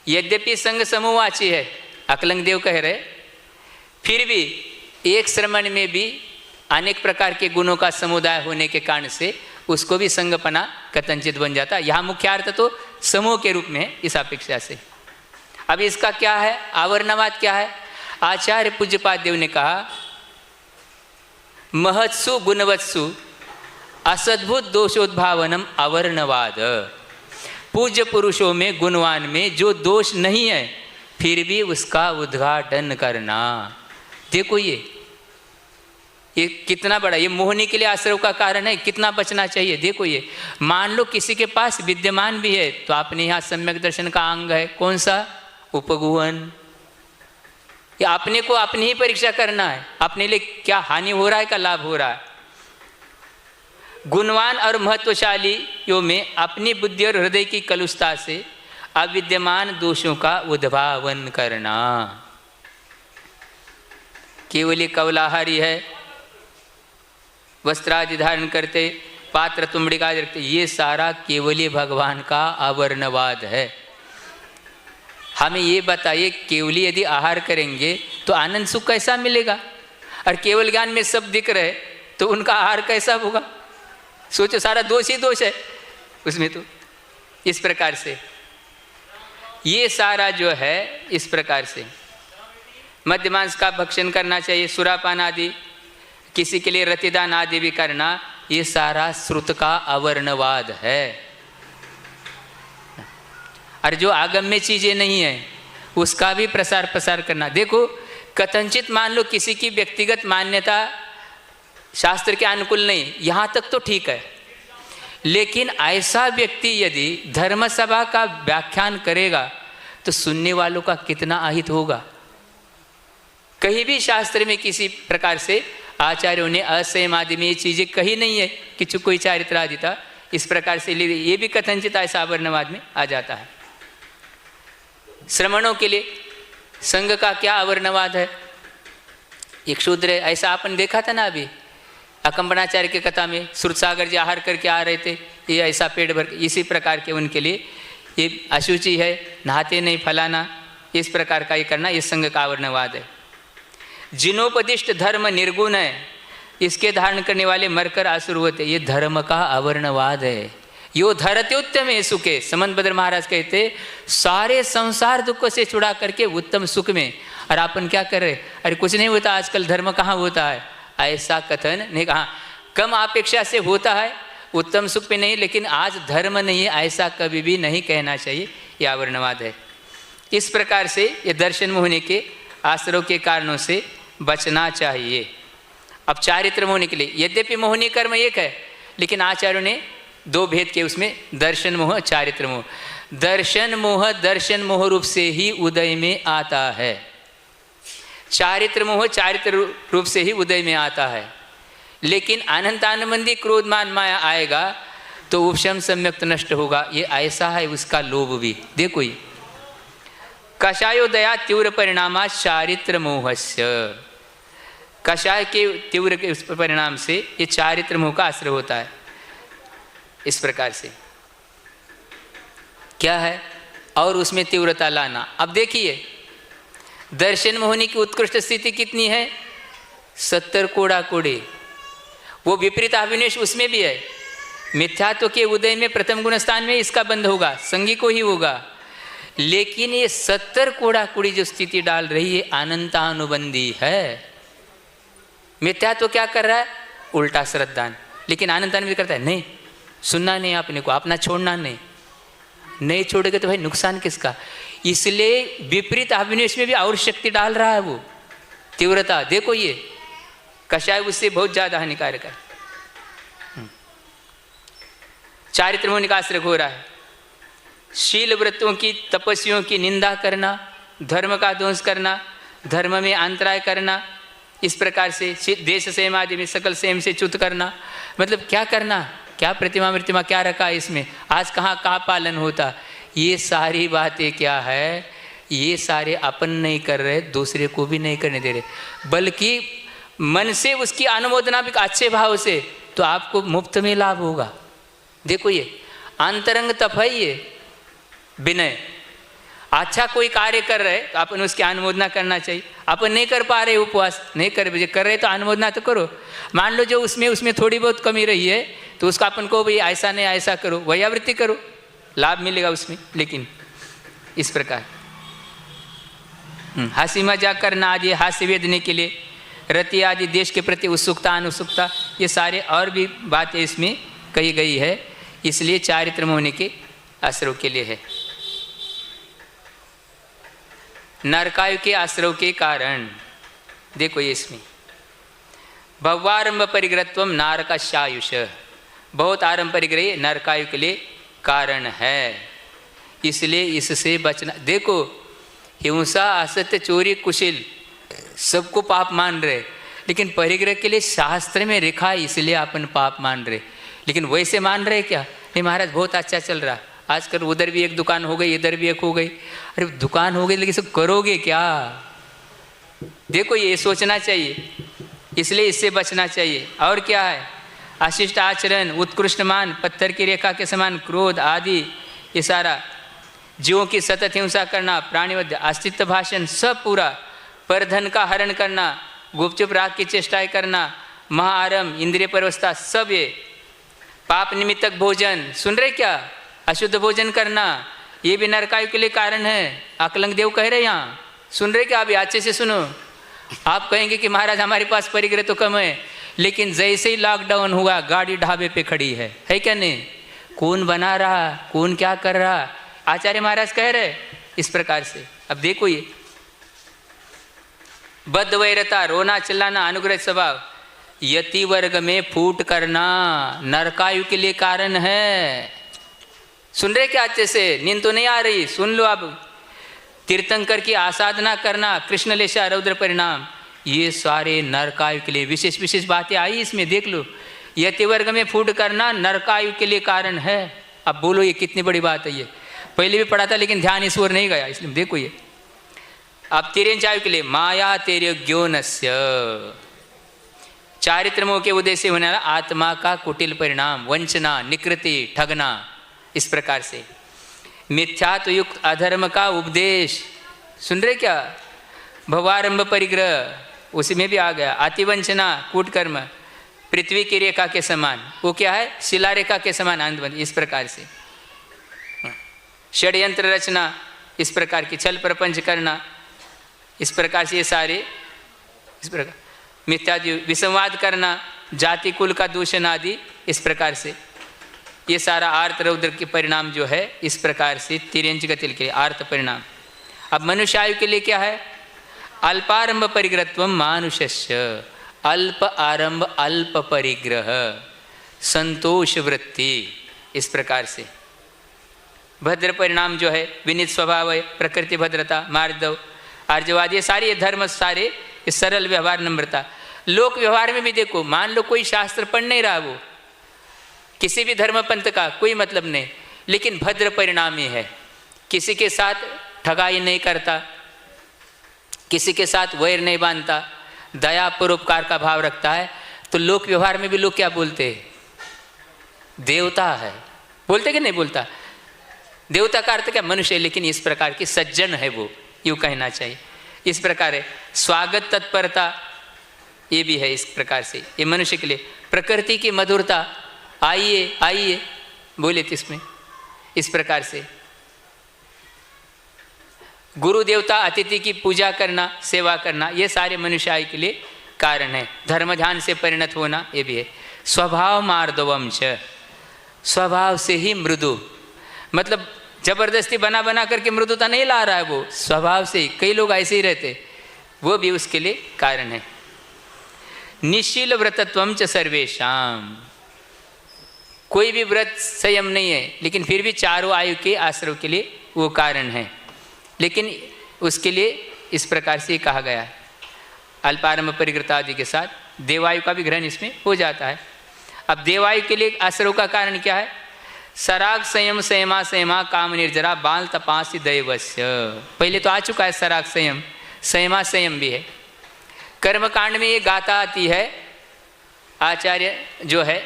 यद्यपि संग समूहवाची है, अकलंग देव कह रहे, फिर भी एक श्रवण में भी अनेक प्रकार के गुणों का समुदाय होने के कारण से उसको भी संगपना कथनचित बन जाता है। यहाँ मुख्य अर्थ तो समूह के रूप में है इस अपेक्षा से। अब इसका क्या है? आवर्णवाद क्या है? आचार्य पूज्यपाद देव ने कहा, महत्सु गुणवत्सु असद्भुत दोषोद्भावनम अवर्णवाद। पूज्य पुरुषों में, गुणवान में जो दोष नहीं है, फिर भी उसका उद्घाटन करना। देखो ये कितना बड़ा, ये मोहनी के लिए आश्रव का कारण है, कितना बचना चाहिए। देखो ये मान लो किसी के पास विद्यमान भी है तो अपने यहाँ सम्यक दर्शन का अंग है, कौन सा? उपगुहन। ये अपने को अपनी ही परीक्षा करना है, अपने लिए क्या हानि हो रहा है, क्या लाभ हो रहा है। गुणवान और महत्वशालियों में अपनी बुद्धि और हृदय की कलुषता से अविद्यमान दोषों का उद्भावन करना। केवल कवलाहारी है, वस्त्रादि धारण करते, पात्र तुमड़िका रखते, ये सारा केवली भगवान का आवर्णवाद है। हमें ये बताइए, केवली यदि आहार करेंगे तो आनंद सुख कैसा मिलेगा? और केवल ज्ञान में सब दिख रहे तो उनका आहार कैसा होगा? सोचो, सारा दोष ही दोष है उसमें। तो इस प्रकार से ये सारा जो है, इस प्रकार से मध्य मांस का भक्षण करना चाहिए, सुरापान आदि, किसी के लिए रतिदान आदि भी करना, ये सारा श्रुत का अवर्णवाद है। और जो आगम्य चीजें नहीं है उसका भी प्रसार प्रसार करना। देखो, कथनचित मान लो किसी की व्यक्तिगत मान्यता शास्त्र के अनुकूल नहीं, यहाँ तक तो ठीक है, लेकिन ऐसा व्यक्ति यदि धर्म सभा का व्याख्यान करेगा तो सुनने वालों का कितना अहित होगा। कहीं भी शास्त्र में किसी प्रकार से आचार्यों ने असंयम आदि में ये चीज़ें कही नहीं है कि कोई चारित्र आदि था, इस प्रकार से ये भी कथनचित ऐसा अवर्णवाद में आ जाता है। श्रमणों के लिए संघ का क्या अवर्णवाद है? एक शूद्र है, ऐसा आपने देखा था ना अभी अकंपनाचार्य की कथा में, सुरसागर जी आहार करके आ रहे थे, ये ऐसा पेट भर, इसी प्रकार के उनके लिए ये अशुचि है, नहाते नहीं, फलाना, इस प्रकार का ये करना, ये संघ का अवर्णवाद है। जिनोपदिष्ट धर्म निर्गुण है, इसके धारण करने वाले मरकर आसुर होते, ये धर्म का अवर्णवाद है। यो धरते उत्तम है सुखे, समंत भद्र महाराज कहते सारे संसार दुख से छुड़ा करके उत्तम सुख में, और अपन क्या कर रहे? अरे कुछ नहीं होता, आजकल धर्म कहाँ होता है, ऐसा कथन नहीं कहा। कम अपेक्षा से होता है, उत्तम सुख पे नहीं, लेकिन आज धर्म नहीं है, ऐसा कभी भी नहीं कहना चाहिए, यह अवर्णवाद है। इस प्रकार से ये दर्शन मोहनी के आश्रव के कारणों से बचना चाहिए। अब चारित्र मोहनी के लिए, यद्यपि मोहनी कर्म एक है, लेकिन आचार्यों ने दो भेद के उसमें, दर्शन मोह, चारित्र मोह। दर्शन मोह रूप से ही उदय में आता है, चारित्र मोह चारित्र रूप से ही उदय में आता है। लेकिन अनंतानुबंधी क्रोधमान माया आएगा तो उपशम सम्यक्त नष्ट होगा, ये ऐसा है उसका लोभ भी। देखो ये कषायोदया तीव्र परिणामा चारित्र मोहस्य, कषाय के तीव्र के परिणाम से ये चारित्र मोह का आश्रय होता है। इस प्रकार से क्या है, और उसमें तीव्रता लाना। अब देखिए दर्शन मोहनी की उत्कृष्ट स्थिति कितनी है, 70 कोड़ा कोड़े, वो विपरीत अभिनिवेश उसमें भी है। मिथ्यात्व के उदय में प्रथम गुण स्थान में इसका बंध होगा, संगी को ही होगा, लेकिन ये 70 कोड़ा कोड़ी जो स्थिति डाल रही है अनंतानुबंधी है। मिथ्यात्व क्या कर रहा है, उल्टा श्रद्धान, लेकिन अनंतानुबंधी करता है, नहीं सुनना नहीं आपने को, अपना छोड़ना नहीं छोड़ेगा तो भाई नुकसान किसका। इसलिए विपरीत अभिनिवेश में भी और शक्ति डाल रहा है वो तीव्रता। देखो ये कषाय उससे बहुत ज्यादा हानिकारक है। चारित्र मोह का आश्रय हो रहा है। शील व्रतों की, तपस्वियों की निंदा करना, धर्म का ध्वंस करना, धर्म में अंतराय करना, इस प्रकार से देश सेम आदि में सकल सेम से च्युत करना। मतलब क्या करना, क्या प्रतिमा क्या रखा है इसमें, आज कहाँ पालन होता। ये सारी बातें क्या है, ये सारे अपन नहीं कर रहे, दूसरे को भी नहीं करने दे रहे, बल्कि मन से उसकी अनुमोदना भी अच्छे भाव से, तो आपको मुफ्त में लाभ होगा। देखो ये अंतरंग तप है, ये विनय। अच्छा कोई कार्य कर रहे तो अपन उसकी अनुमोदना करना चाहिए। अपन नहीं कर पा रहे, उपवास नहीं कर रहे तो अनुमोदना तो करो। मान लो जो उसमें थोड़ी बहुत कमी रही है तो उसका अपन को भाई ऐसा नहीं ऐसा करो, वैयावृत्ति करो, लाभ मिलेगा उसमें। लेकिन इस प्रकार हंसी मजाक करना आदि, हास्य वेदने के लिए, रति आदि, देश के प्रति उत्सुकता अनुत्सुकता, ये सारे और भी बातें इसमें कही गई है। इसलिए चारित्र मोहनी के आश्रय के लिए है। नरकायु के आश्रव के कारण। देखो ये इसमें भवारंभ परिग्रहत्वम नारकाशायुष, बहुत आरंभ परिग्रह नरकायु के लिए कारण है, इसलिए इससे बचना। देखो हिंसा, असत्य, चोरी, कुशील सबको पाप मान रहे, लेकिन परिग्रह के लिए शास्त्र में लिखा है इसलिए अपन पाप मान रहे, लेकिन वैसे मान रहे क्या? नहीं महाराज बहुत अच्छा चल रहा, आजकल उधर भी एक दुकान हो गई, इधर भी एक हो गई। अरे दुकान हो गई लेकिन सब करोगे क्या? देखो ये सोचना चाहिए, इसलिए इससे बचना चाहिए। और क्या है? अशिष्ट आचरण, उत्कृष्ट मान, पत्थर की रेखा के समान क्रोध आदि, ये सारा जीवों की सतत हिंसा करना, प्राणिवध, अस्तित्व भाषण, सब पूरा, परधन का हरण करना, गुपचुप राग की चेष्टाएं करना, महाआरम, इंद्रिय परवस्था, सब ये पाप निमित्तक भोजन, सुन रहे क्या? अशुद्ध भोजन करना, ये भी नरकायु के लिए कारण है। अकलंग देव कह रहे यहाँ, सुन रहे क्या? अभी अच्छे से सुनो। आप कहेंगे कि महाराज हमारे पास परिग्रह तो कम है, लेकिन जैसे ही लॉकडाउन हुआ गाड़ी ढाबे पे खड़ी है क्या नहीं? कौन बना रहा, कौन क्या कर रहा, आचार्य महाराज कह रहे इस प्रकार से। अब देखो ये बद्ध वैरता, रोना चिल्लाना, अनुग्रह स्वभाव, यति वर्ग में फूट करना नरकायु के लिए कारण है। सुन रहे क्या? अच्छे से नींद तो नहीं आ रही, सुन लो। अब तीर्थंकर की आसाधना करना, कृष्ण लेशा रौद्र परिणाम, ये सारे नरकायु के लिए विशेष विशेष बातें आई इसमें, देख लो। यति वर्ग में फूट करना नरकायु के लिए कारण है। अब बोलो ये कितनी बड़ी बात है। ये पहले भी पढ़ा था लेकिन ध्यान इस ओर नहीं गया, इसलिए देखो ये। अब तिर्यंचायु के लिए माया तिर्यज्ञोनस्य, चारित्र मोह के उदय से होने वाला आत्मा का कुटिल परिणाम, वंचना, निकृति, ठगना, इस प्रकार से। मिथ्यात्व युक्त अधर्म का उपदेश, सुन रहे क्या? भवारंभ परिग्रह, उसी में भी आ गया। अतिवंचना, कूटकर्म, पृथ्वी की रेखा के समान, वो क्या है? शिला रेखा के समान अंधबंध, इस प्रकार से। षड्यंत्र रचना, इस प्रकार की छल प्रपंच करना, इस प्रकार से ये सारे इस प्रकार। मिथ्यादि विसंवाद करना, जाति कुल का दूषण आदि, इस प्रकार से ये सारा आर्त रौद्र के परिणाम जो है, इस प्रकार से तिर्यंच गतिल के लिए आर्त परिणाम। अब मनुष्य आयु के लिए क्या है? अल्पारंभ परिग्रहत्व मानुष्य, अल्प आरंभ अल्प परिग्रह, संतोष वृत्ति, इस प्रकार से। भद्र परिणाम जो है विनीत स्वभाव है, प्रकृति भद्रता, मार्दव, आर्जवाद, ये सारे धर्म, सारे ये सरल व्यवहार, नम्रता। लोक व्यवहार में भी देखो, मान लो कोई शास्त्र पढ़ नहीं रहा, वो किसी भी धर्म पंथ का कोई मतलब नहीं, लेकिन भद्र परिणामी है, किसी के साथ ठगाई नहीं करता, किसी के साथ वैर नहीं बांधता, दया परोपकार का भाव रखता है, तो लोक व्यवहार में भी लोग क्या बोलते हैं? देवता है, बोलते कि नहीं बोलता? देवता का अर्थ क्या? मनुष्य, लेकिन इस प्रकार की सज्जन है वो, यूँ कहना चाहिए। इस प्रकार है स्वागत तत्परता, ये भी है इस प्रकार से, ये मनुष्य के लिए। प्रकृति की मधुरता, आइए आइए बोले तो इसमें, इस प्रकार से। गुरु देवता अतिथि की पूजा करना, सेवा करना, ये सारे मनुष्य आयु के लिए कारण है। धर्म ध्यान से परिणत होना, ये भी है। स्वभाव मार्दवम च, स्वभाव से ही मृदु, मतलब जबरदस्ती बना बना करके मृदुता नहीं ला रहा है वो, स्वभाव से ही। कई लोग ऐसे ही रहते, वो भी उसके लिए कारण है। निशील व्रतत्वम च सर्वेशाम, कोई भी व्रत संयम नहीं है, लेकिन फिर भी चारों आयु के आश्रव के लिए वो कारण है, लेकिन उसके लिए इस प्रकार से कहा गया है। अल्पारंभ परिग्रता आदि के साथ देवायु का भी ग्रहण इसमें हो जाता है। अब देवायु के लिए आश्रव का कारण क्या है? सराग संयम, संयमा संयमा, काम निर्जरा, बाल तपासी दैवस्य। पहले तो आ चुका है सराग संयम, संयमा संयम भी है। कर्मकांड में ये गाथा आती है, आचार्य जो है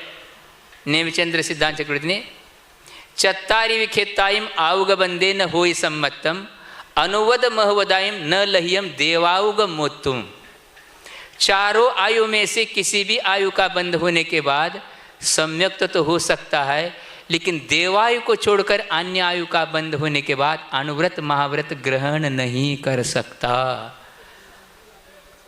नेमचंद्र सिद्धांत चक्रवर्ती ने, चत्तारि विखेत्ताइम आउग बंदे न होई सम्मतम, अनुवद महवदाइम न लहियम देवाउग मोत्तुम। चारों आयु में से किसी भी आयु का बंद होने के बाद सम्यक्त तो हो सकता है, लेकिन देवायु को छोड़कर अन्य आयु का बंद होने के बाद अनुव्रत महाव्रत ग्रहण नहीं कर सकता।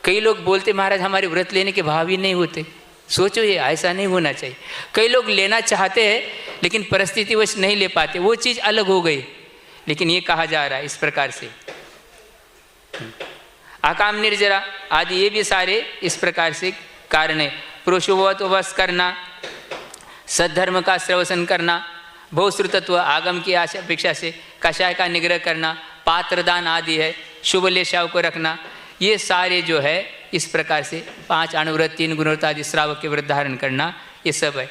कई लोग बोलते महाराज हमारे व्रत लेने के भाव ही नहीं होते। सोचो ये ऐसा नहीं होना चाहिए। कई लोग लेना चाहते हैं लेकिन परिस्थितिवश नहीं ले पाते, वो चीज़ अलग हो गई। लेकिन ये कहा जा रहा है इस प्रकार से, आकाम निर्जरा आदि ये भी सारे इस प्रकार से कारण है। पुरुषोवत वश करना, सद्धर्म का श्रवसन करना, बहुश्रुतत्व आगम की आशा अपेक्षा से कषाय का निग्रह करना, पात्रदान आदि है, शुभ लेशाव को रखना, ये सारे जो है इस प्रकार से 5 अणुव्रत 3 गुणव्रत आदि श्रावक के व्रत धारण करना, ये सब है।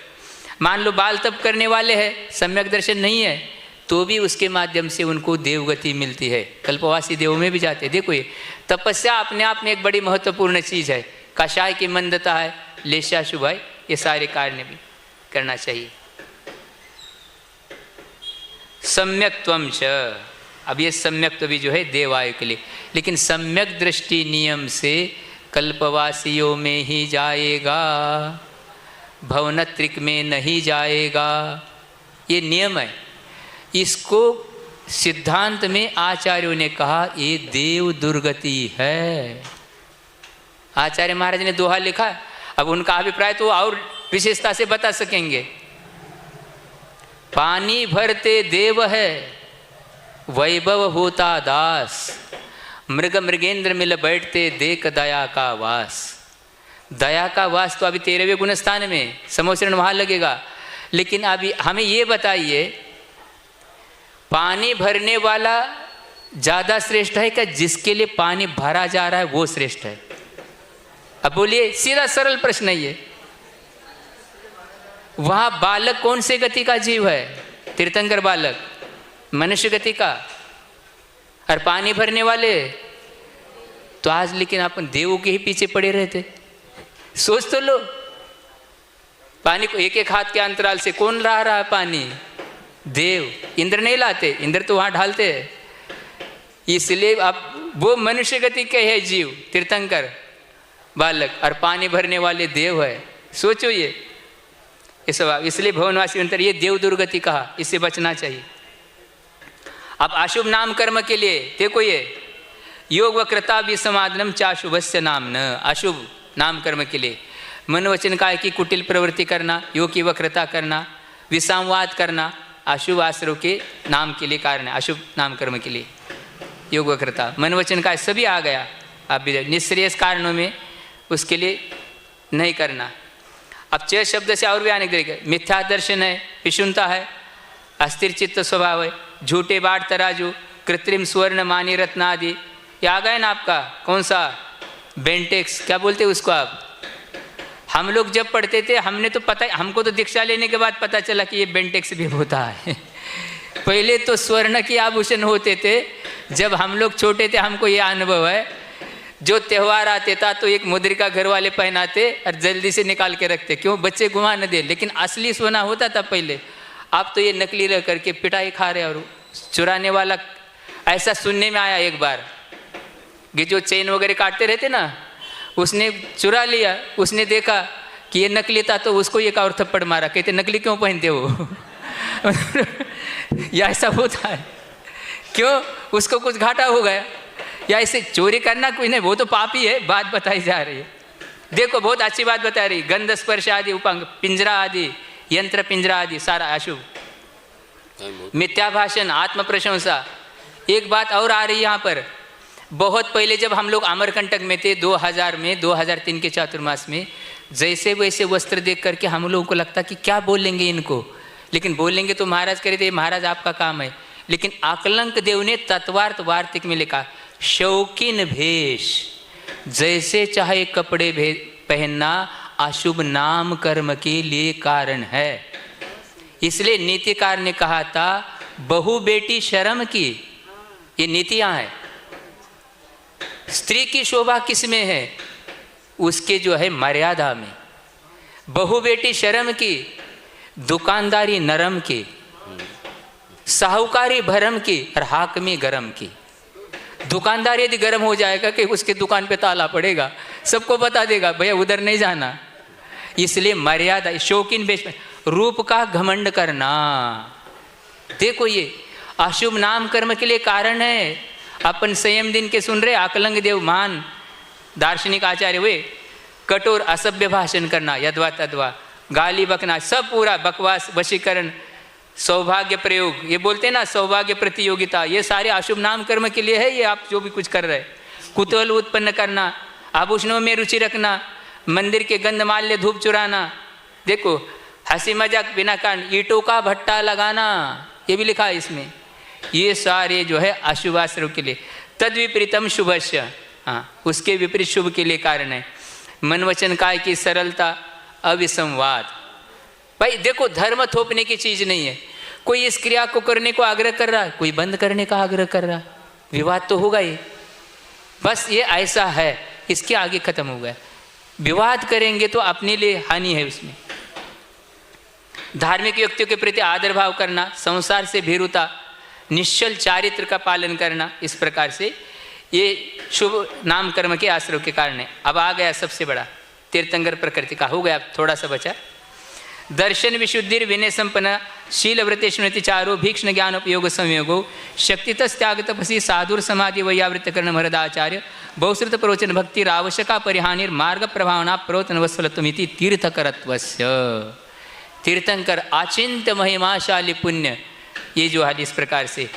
मान लो बाल तप करने वाले हैं, सम्यक दर्शन नहीं है, तो भी उसके माध्यम से उनको देवगति मिलती है, कल्पवासी देव में भी जाते हैं। देखो ये तपस्या अपने आप में एक बड़ी महत्वपूर्ण चीज़ है। कषाय की मंदता है, लेशा शुभ है, ये सारे कार्य भी करना चाहिए। सम्यक्त्वम च, अब ये सम्यक्त्व भी जो है देवायु के लिए, लेकिन सम्यक दृष्टि नियम से कल्पवासियों में ही जाएगा, भवनत्रिक में नहीं जाएगा, ये नियम है। इसको सिद्धांत में आचार्यों ने कहा ये देव दुर्गति है। आचार्य महाराज ने दोहा लिखा, अब उनका अभिप्राय तो और विशेषता से बता सकेंगे। पानी भरते देव है, वैभव होता दास, मृग मृगेंद्र मिल बैठते देख दया का वास। दया का वास तो अभी 13वें गुणस्थान में समोचरण वहाँ लगेगा, लेकिन अभी हमें ये बताइए पानी भरने वाला ज़्यादा श्रेष्ठ है क्या जिसके लिए पानी भरा जा रहा है वो श्रेष्ठ है? अब बोलिए, सीधा सरल प्रश्न है ये। वहाँ बालक कौन से गति का जीव है? तीर्थंकर बालक, मनुष्य गति का। और पानी भरने वाले तो आज लेकिन अपन देवों के ही पीछे पड़े रहते। सोच तो लो, पानी को एक एक हाथ के अंतराल से कौन ला रहा है पानी? देव। इंद्र नहीं लाते, इंद्र तो वहाँ ढालते हैं। इसलिए अब वो मनुष्य गति के है जीव तीर्थंकर बालक, और पानी भरने वाले देव है। सोचो ये सब। इसलिए भवनवासी अंतर ये देव दुर्गति कहा, इससे बचना चाहिए। अब अशुभ नाम कर्म के लिए देखो ये योग वक्रता विसमादनम चाशुभस्य नाम न। अशुभ नाम कर्म के लिए मन वचन काय की कुटिल प्रवृत्ति करना, योग की वक्रता करना, विसंवाद करना, अशुभ आश्रव के नाम के लिए कारण है। अशुभ नाम कर्म के लिए योग वक्रता, मन वचन काय सभी आ गया। आप भी निश्रेयस कारणों में उसके लिए नहीं करना। अब 6 शब्द से और भी आने के मिथ्या दर्शन है, विषुणता है, अस्थिर चित्त स्वभाव है, झूठे बाट तराजू, कृत्रिम स्वर्ण मानी रत्न आदि। ये आ गए ना आपका कौन सा बेंटेक्स, क्या बोलते हैं उसको आप? हम लोग जब पढ़ते थे हमने तो पता, हमको तो दीक्षा लेने के बाद पता चला कि ये बेंटेक्स भी होता है। पहले तो स्वर्ण के आभूषण होते थे, जब हम लोग छोटे थे हमको ये अनुभव है। जो त्यौहार आते था तो एक मुद्रिका घर वाले पहनाते और जल्दी से निकाल के रखते, क्यों? बच्चे घुमा न दे। लेकिन असली सोना होता था पहले। आप तो ये नकली रह करके पिटाई खा रहे। और चुराने वाला, ऐसा सुनने में आया एक बार कि जो चेन वगैरह काटते रहते ना, उसने चुरा लिया, उसने देखा कि ये नकली था तो उसको एक और थप्पड़ मारा। कहते नकली क्यों पहनते हो? या ऐसा होता है क्यों? उसको कुछ घाटा हो गया। या इसे चोरी करना कोई नहीं, वो तो पापी है। बात बताई जा रही है, देखो बहुत अच्छी बात बता रही। गंध स्पर्श आदि उपांग, पिंजरा आदि, यंत्र पिंजरा आदि सारा अशुभ। मिथ्या भाषण, आत्म प्रशंसा। एक बात और आ रही यहाँ पर, बहुत पहले जब हम लोग अमरकंटक में थे 2000 में, 2003 के चातुर्मास में, जैसे वैसे वस्त्र देख करके हम लोगों को लगता कि क्या बोलेंगे इनको, लेकिन बोलेंगे तो महाराज कह रहे थे महाराज आपका काम है। लेकिन आकलंक देव ने तत्वार्थ वार्तिक में लिखा, शौकीन भेष, जैसे चाहे कपड़े पहनना अशुभ नाम कर्म के लिए कारण है। इसलिए नीतिकार ने कहा था बहु बेटी शर्म की, ये नीतियां हैं। स्त्री की शोभा किस में है? उसके जो है मर्यादा में। बहु बेटी शर्म की, दुकानदारी नरम की, साहूकारी भरम की, और हाकमी गरम की। दुकानदार यदि गर्म हो जाएगा कि उसके दुकान पे ताला पड़ेगा, सबको बता देगा भैया उधर नहीं जाना। इसलिए मर्यादा, शौकीन बेच, रूप का घमंड करना। देखो ये अशुभ नाम कर्म के लिए कारण है। अपन संयम दिन के सुन रहे, आकलंग देव महान दार्शनिक आचार्य हुए। कठोर असभ्य भाषण करना, यदवा तदवा, गाली बकना, सब पूरा बकवास, वशीकरण, सौभाग्य प्रयोग, ये बोलते हैं ना सौभाग्य प्रतियोगिता, ये सारे अशुभ नाम कर्म के लिए है। ये आप जो भी कुछ कर रहे हैं, कुतूहल उत्पन्न करना, आभूषणों में रुचि रखना, मंदिर के गंधमाल्य धूप चुराना, देखो हंसी मजाक बिना कारण, ईंटों का भट्टा लगाना, ये भी लिखा है इसमें। ये सारे जो है अशुभाश्रव के लिए। तद विपरीतम शुभस्य, हाँ उसके विपरीत शुभ के लिए कारण है। मन वचन काय की सरलता, अविसंवाद। भाई देखो धर्म थोपने की चीज़ नहीं है। कोई इस क्रिया को करने को आग्रह कर रहा है, कोई बंद करने का आग्रह कर रहा है, विवाद तो होगा ही। बस ये ऐसा है, इसके आगे खत्म हो गया। विवाद करेंगे तो अपने लिए हानि है उसमें। धार्मिक व्यक्तियों के प्रति आदर भाव करना, संसार से भीरुता, निश्चल चारित्र का पालन करना, इस प्रकार से ये शुभ नाम कर्म के आश्रय के कारण है। अब आ गया सबसे बड़ा तीर्थंकर प्रकृति का, हो गया थोड़ा सा बचा। दर्शन विशुद्धि विनय संपन्न शील व्रते स्मृति चारो भीक्षण ज्ञान उपयोग संयोगो शक्तितस् त्याग तपसी साधुर समाधि वैयावृत्त कर्ण महदाचार्य बहुश्रुत प्रवचन भक्ति आवश्यका परिहानिर मार्ग प्रभावना प्रवचन वत्सलत्वमिति तीर्थकरत्वस्य। तीर्थंकर आचिंत्य महिमाशाली पुण्य, ये जो है इस प्रकार से,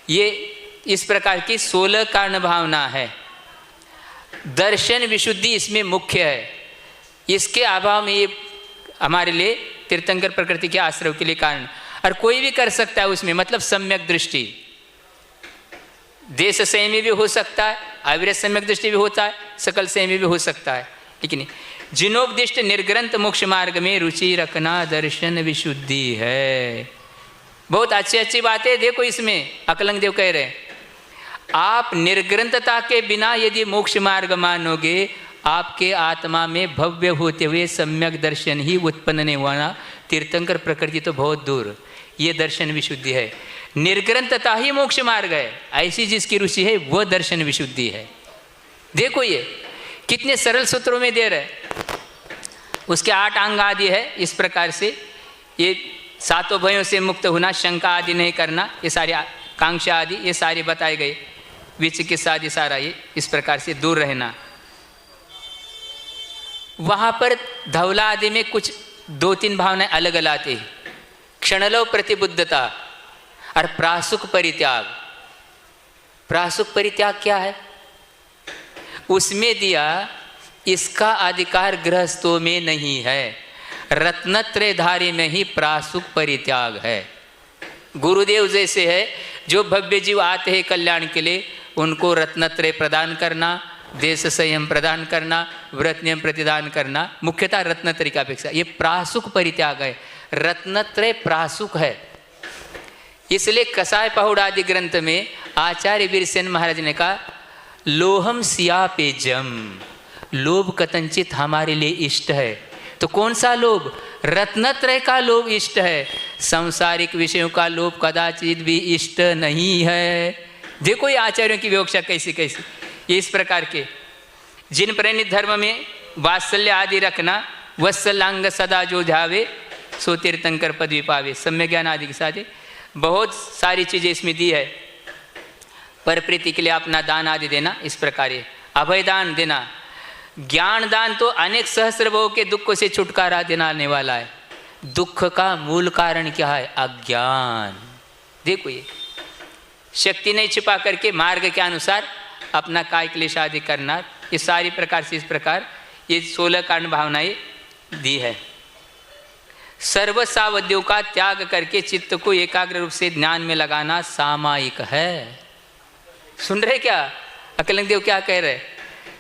ये इस प्रकार की 16 कारण भावना है। दर्शन विशुद्धि इसमें मुख्य है। इसके अभाव में ये हमारे लिए तीर्थंकर प्रकृति के आश्रय के लिए कारण, और कोई भी कर सकता है उसमें, मतलब सम्यक दृष्टि। देश संयमी भी हो सकता है, अविरत सम्यक दृष्टि भी होता है, सकल संयमी भी हो सकता है। लेकिन जिनोपदिष्ट निर्ग्रंथ मोक्ष मार्ग में रुचि रखना दर्शन विशुद्धि है। बहुत अच्छी अच्छी बातें देखो इसमें। अकलंग देव कह रहे हैं, आप निर्ग्रंथता के बिना यदि मोक्ष मार्ग मानोगे, आपके आत्मा में भव्य होते हुए सम्यक दर्शन ही उत्पन्न नहीं हुआ। तीर्थंकर प्रकृति तो बहुत दूर, ये दर्शन विशुद्धि है। निर्ग्रंथता ही मोक्ष मार्ग है, ऐसी जिसकी रुचि है वह दर्शन विशुद्धि है। देखो ये कितने सरल सूत्रों में दे रहे। उसके 8 अंग आदि है इस प्रकार से। ये 7 भयों से मुक्त होना, शंका आदि नहीं करना, ये सारी कांक्षा आदि ये सारे बताए गए। विचिकित्सा आदि सारा ये इस प्रकार से दूर रहना। वहाँ पर धवला आदि में कुछ 2-3 भावनाएं अलग अलग आती हैं। क्षणलव प्रतिबुद्धता और प्रासुक परित्याग। प्रासुक परित्याग क्या है? उसमें दिया इसका अधिकार गृहस्थों में नहीं है, रत्नत्रयधारी में ही प्रासुक परित्याग है। गुरुदेव जैसे है, जो भव्य जीव आते हैं कल्याण के लिए, उनको रत्नत्रय प्रदान करना, देश संयम प्रदान करना, व्रत नियम प्रतिदान करना, मुख्यतः रत्नत्रय की अपेक्षा ये प्रासुक परित्याग है। रत्नत्रय प्रासुक है। इसलिए कसाय पहुड़ आदि ग्रंथ में आचार्य वीरसेन महाराज ने कहा, लोहम सियापेजम, लोभ कथंचित हमारे लिए इष्ट है। तो कौन सा लोभ? रत्नत्रय का लोभ इष्ट है। सांसारिक विषयों का लोभ कदाचित भी इष्ट नहीं है। देखो ये आचार्यों की विवक्षा कैसी कैसी। ये इस प्रकार के जिन प्रणीत धर्म में वात्सल्य आदि रखना, वत्सलांग सदा जो ध्यावे सो तीर्थंकर पदवी पावे, सम्यक ज्ञान आदि के साथ बहुत सारी चीज़ें इसमें दी है। पर प्रीति के लिए अपना दान आदि देना, इस प्रकार ये अभय दान देना। ज्ञान दान तो अनेक सहस्र भवों के दुखों से छुटकारा दिलाने वाला है। दुख का मूल कारण क्या है? अज्ञान। देखो ये शक्ति नहीं छिपा करके मार्ग के अनुसार अपना काय क्लेश आदि करना, ये सारी प्रकार से इस प्रकार ये 16 कारण भावनाएं दी है। सर्व सावधियों का त्याग करके चित्त को एकाग्र रूप से ज्ञान में लगाना सामायिक है। सुन रहे क्या अकलंग देव क्या कह रहे?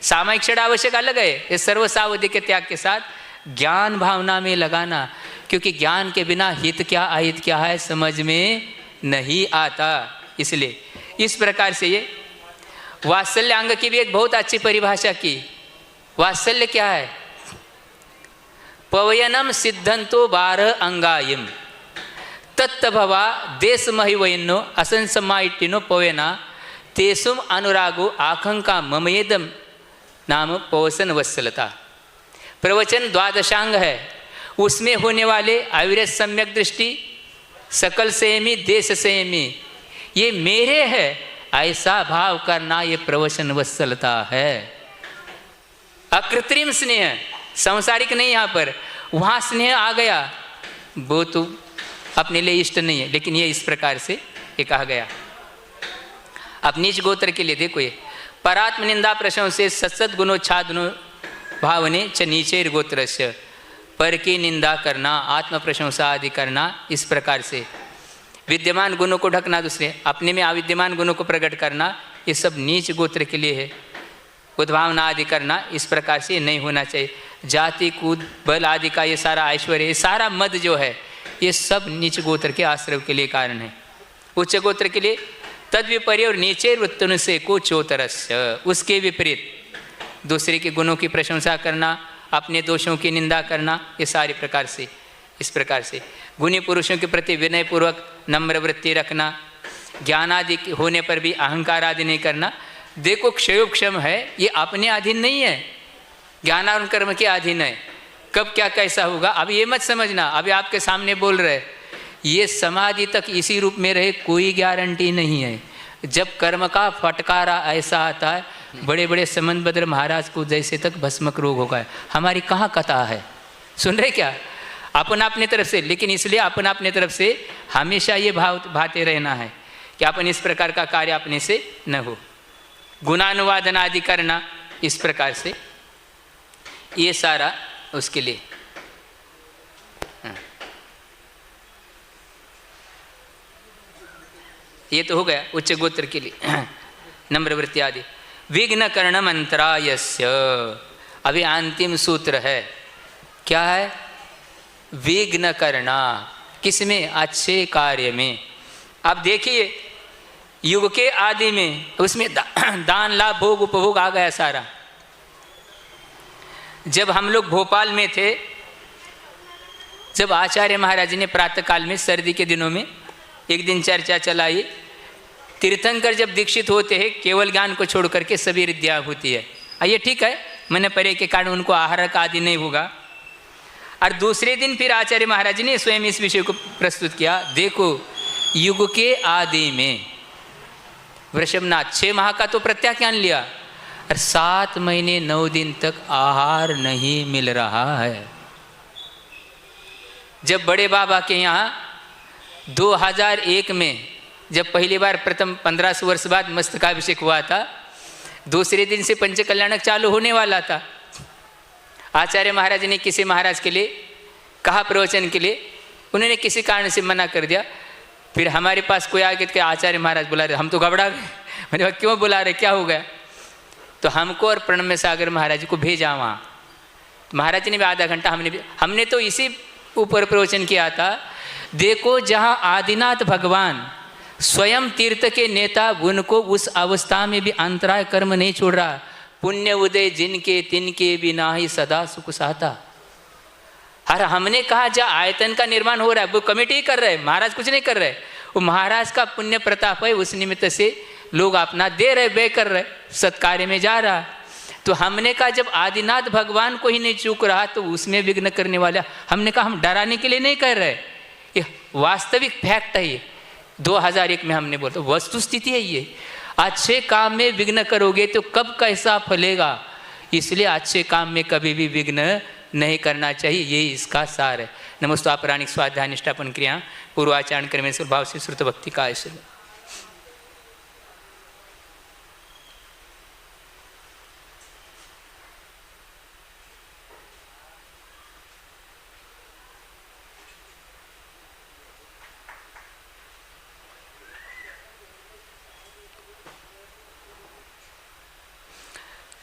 सामायिक क्षण आवश्यक अलग है, ये सर्व सावधि के त्याग के साथ ज्ञान भावना में लगाना, क्योंकि ज्ञान के बिना हित क्या अहित क्या है समझ में नहीं आता। इसलिए इस प्रकार से ये वात्सल्य अंग की भी एक बहुत अच्छी परिभाषा की। वात्सल्य क्या है? पवयनम सिद्धंतो 12 अंगायम तत्तभवा देश महिवयनो असंसमाइटिनो पवना तेसुम अनुरागो आखंका ममयेदम नाम पवसन वत्सलता। प्रवचन 12 है, उसमें होने वाले अविरत सम्यक दृष्टि, सकल संयमी, देश संयमी, ये मेरे है ऐसा भाव करना, ये प्रवचन वत्सलता है। अकृत्रिम स्नेह, सांसारिक नहीं। यहाँ पर वहाँ स्नेह आ गया, वो तो अपने लिए इष्ट नहीं है, लेकिन ये इस प्रकार से ये कहा गया। अब नीच गोत्र के लिए देखो, ये परात्म निंदा प्रशंसे सत्सत गुणोच्छादनो भावने च नीचेर गोत्रस्य। पर की निंदा करना, आत्म प्रशंसा आदि करना, इस प्रकार से विद्यमान गुणों को ढकना, दूसरे अपने में अविद्यमान गुणों को प्रकट करना, ये सब नीच गोत्र के लिए है। उद्भावना आदि करना, इस प्रकार से नहीं होना चाहिए। जाति कूद बल आदि का ये सारा ऐश्वर्य, ये सारा मद जो है, ये सब नीच गोत्र के आश्रय के लिए कारण है। उच्च गोत्र के लिए तद विपर्य और नीचे वृत्तन से को चोतरस्य, उसके विपरीत दूसरे के गुणों की प्रशंसा करना, अपने दोषों की निंदा करना, ये सारे प्रकार से, इस प्रकार से गुणी पुरुषों के प्रति विनयपूर्वक नम्र वृत्ति रखना, ज्ञान आदि होने पर भी अहंकार आदि नहीं करना। देखो क्षयोक्षम है, ये अपने अधीन नहीं है, ज्ञान और कर्म के अधीन है। कब क्या कैसा होगा अब ये मत समझना, अभी आपके सामने बोल रहे, ये समाधि तक इसी रूप में रहे कोई गारंटी नहीं है। जब कर्म का फटकारा ऐसा आता है, बड़े बड़े समंतभद्र महाराज को जैसे तक भस्मक रोग होगा, हमारी कहाँ कथा है, सुन रहे क्या? अपना अपने तरफ से, लेकिन इसलिए अपना अपने तरफ से हमेशा ये भाव भाते रहना है कि अपन इस प्रकार का कार्य अपने से न हो। गुणानुवादन आदि करना, इस प्रकार से ये सारा उसके लिए। ये तो हो गया उच्च गोत्र के लिए नम्र वृत्ति आदि। विघ्न कर्ण मंत्रायस्य, अभी अंतिम सूत्र है, क्या है? विघ्न करना, किसमें? अच्छे कार्य में। अब देखिए युग के आदि में उसमें दान लाभ भोग उपभोग आ गया सारा। जब हम लोग भोपाल में थे, जब आचार्य महाराज ने प्रातःकाल में सर्दी के दिनों में एक दिन चर्चा चलाई, तीर्थंकर जब दीक्षित होते हैं केवल ज्ञान को छोड़ करके सभी विद्या होती है। ये ठीक है, मन परे के कारण उनको आहारक आदि नहीं होगा। और दूसरे दिन फिर आचार्य महाराज ने स्वयं इस विषय को प्रस्तुत किया। देखो युग के आदि में वृषभनाथ 6 माह का तो प्रत्याख्यान लिया, और 7 महीने 9 दिन तक आहार नहीं मिल रहा है। जब बड़े बाबा के यहाँ 2001 में जब पहली बार प्रथम 1500 वर्ष बाद मस्तकाभिषेक हुआ था, दूसरे दिन से पंच कल्याणक चालू होने वाला था। आचार्य महाराज ने किसी महाराज के लिए कहा प्रवचन के लिए, उन्होंने किसी कारण से मना कर दिया। फिर हमारे पास कोई आगे के आचार्य महाराज बुला रहे, हम तो घबरा गए, मैंने कहा क्यों बुला रहे, क्या हो गया? तो हमको और प्रणम्य सागर महाराज को भेजा वहाँ। तो महाराज ने भी आधा घंटा, हमने तो इसी ऊपर प्रवचन किया था। देखो जहाँ आदिनाथ भगवान स्वयं तीर्थ के नेता, उनको उस अवस्था में भी अंतराय कर्म नहीं छोड़ रहा। पुण्य उदय जिनके तिनके बिना ही सदा सुख साता। और हमने कहा जहाँ आयतन का निर्माण हो रहा है वो कमेटी कर रहे, महाराज कुछ नहीं कर रहे, वो महाराज का पुण्य प्रताप है, उस निमित्त से लोग अपना दे रहे, व्यय कर रहे, सत्कार्य में जा रहा। तो हमने कहा जब आदिनाथ भगवान को ही नहीं चूक रहा तो उसमें विघ्न करने वाला, हमने कहा हम डराने के लिए नहीं कर रहे, ये वास्तविक फैक्ट है। ये 2001 में हमने बोला, वस्तु स्थिति है ये। अच्छे काम में विघ्न करोगे तो कब कैसा फलेगा, इसलिए अच्छे काम में कभी भी विघ्न नहीं करना चाहिए, यही इसका सार है। नमस्ते पौराणिक स्वाध्याय निष्ठापन क्रिया पूर्वाचरण क्रमेश्वर भाव से श्रुत भक्ति का ऐश्वर्य।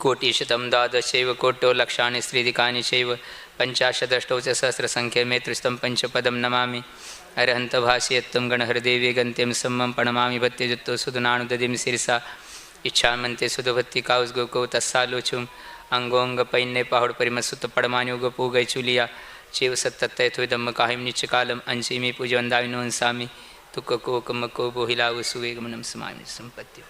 कोटिशतं द्वादशैव कोटो लक्षाणि स्त्रीदिकानि चैव पंचाशदष्टौ च सहस्रसंख्ये मे त्रिस्तं पंचपदं नमामि। अरहन्त भाष्यत्वं गणहरदेवी गन्त्यं सम्मं प्रणमामि भक्तियुक्तो सुधुनानुदधिं शिरसा इच्छामन्ते सुधभक्ति काउस गोको तस्सालोचुम अंगोंगपैन्ने पाहुड़ परिमसुत पड़मान्युग पूगै चुलिया चेव सत्तत्तयथोदम्म काहिं नित्यकालम् अंशीमि पूजवन्दाविनो अंसामि तुक्को बोहिलाव सुवेगमनं समामि संपत्ति।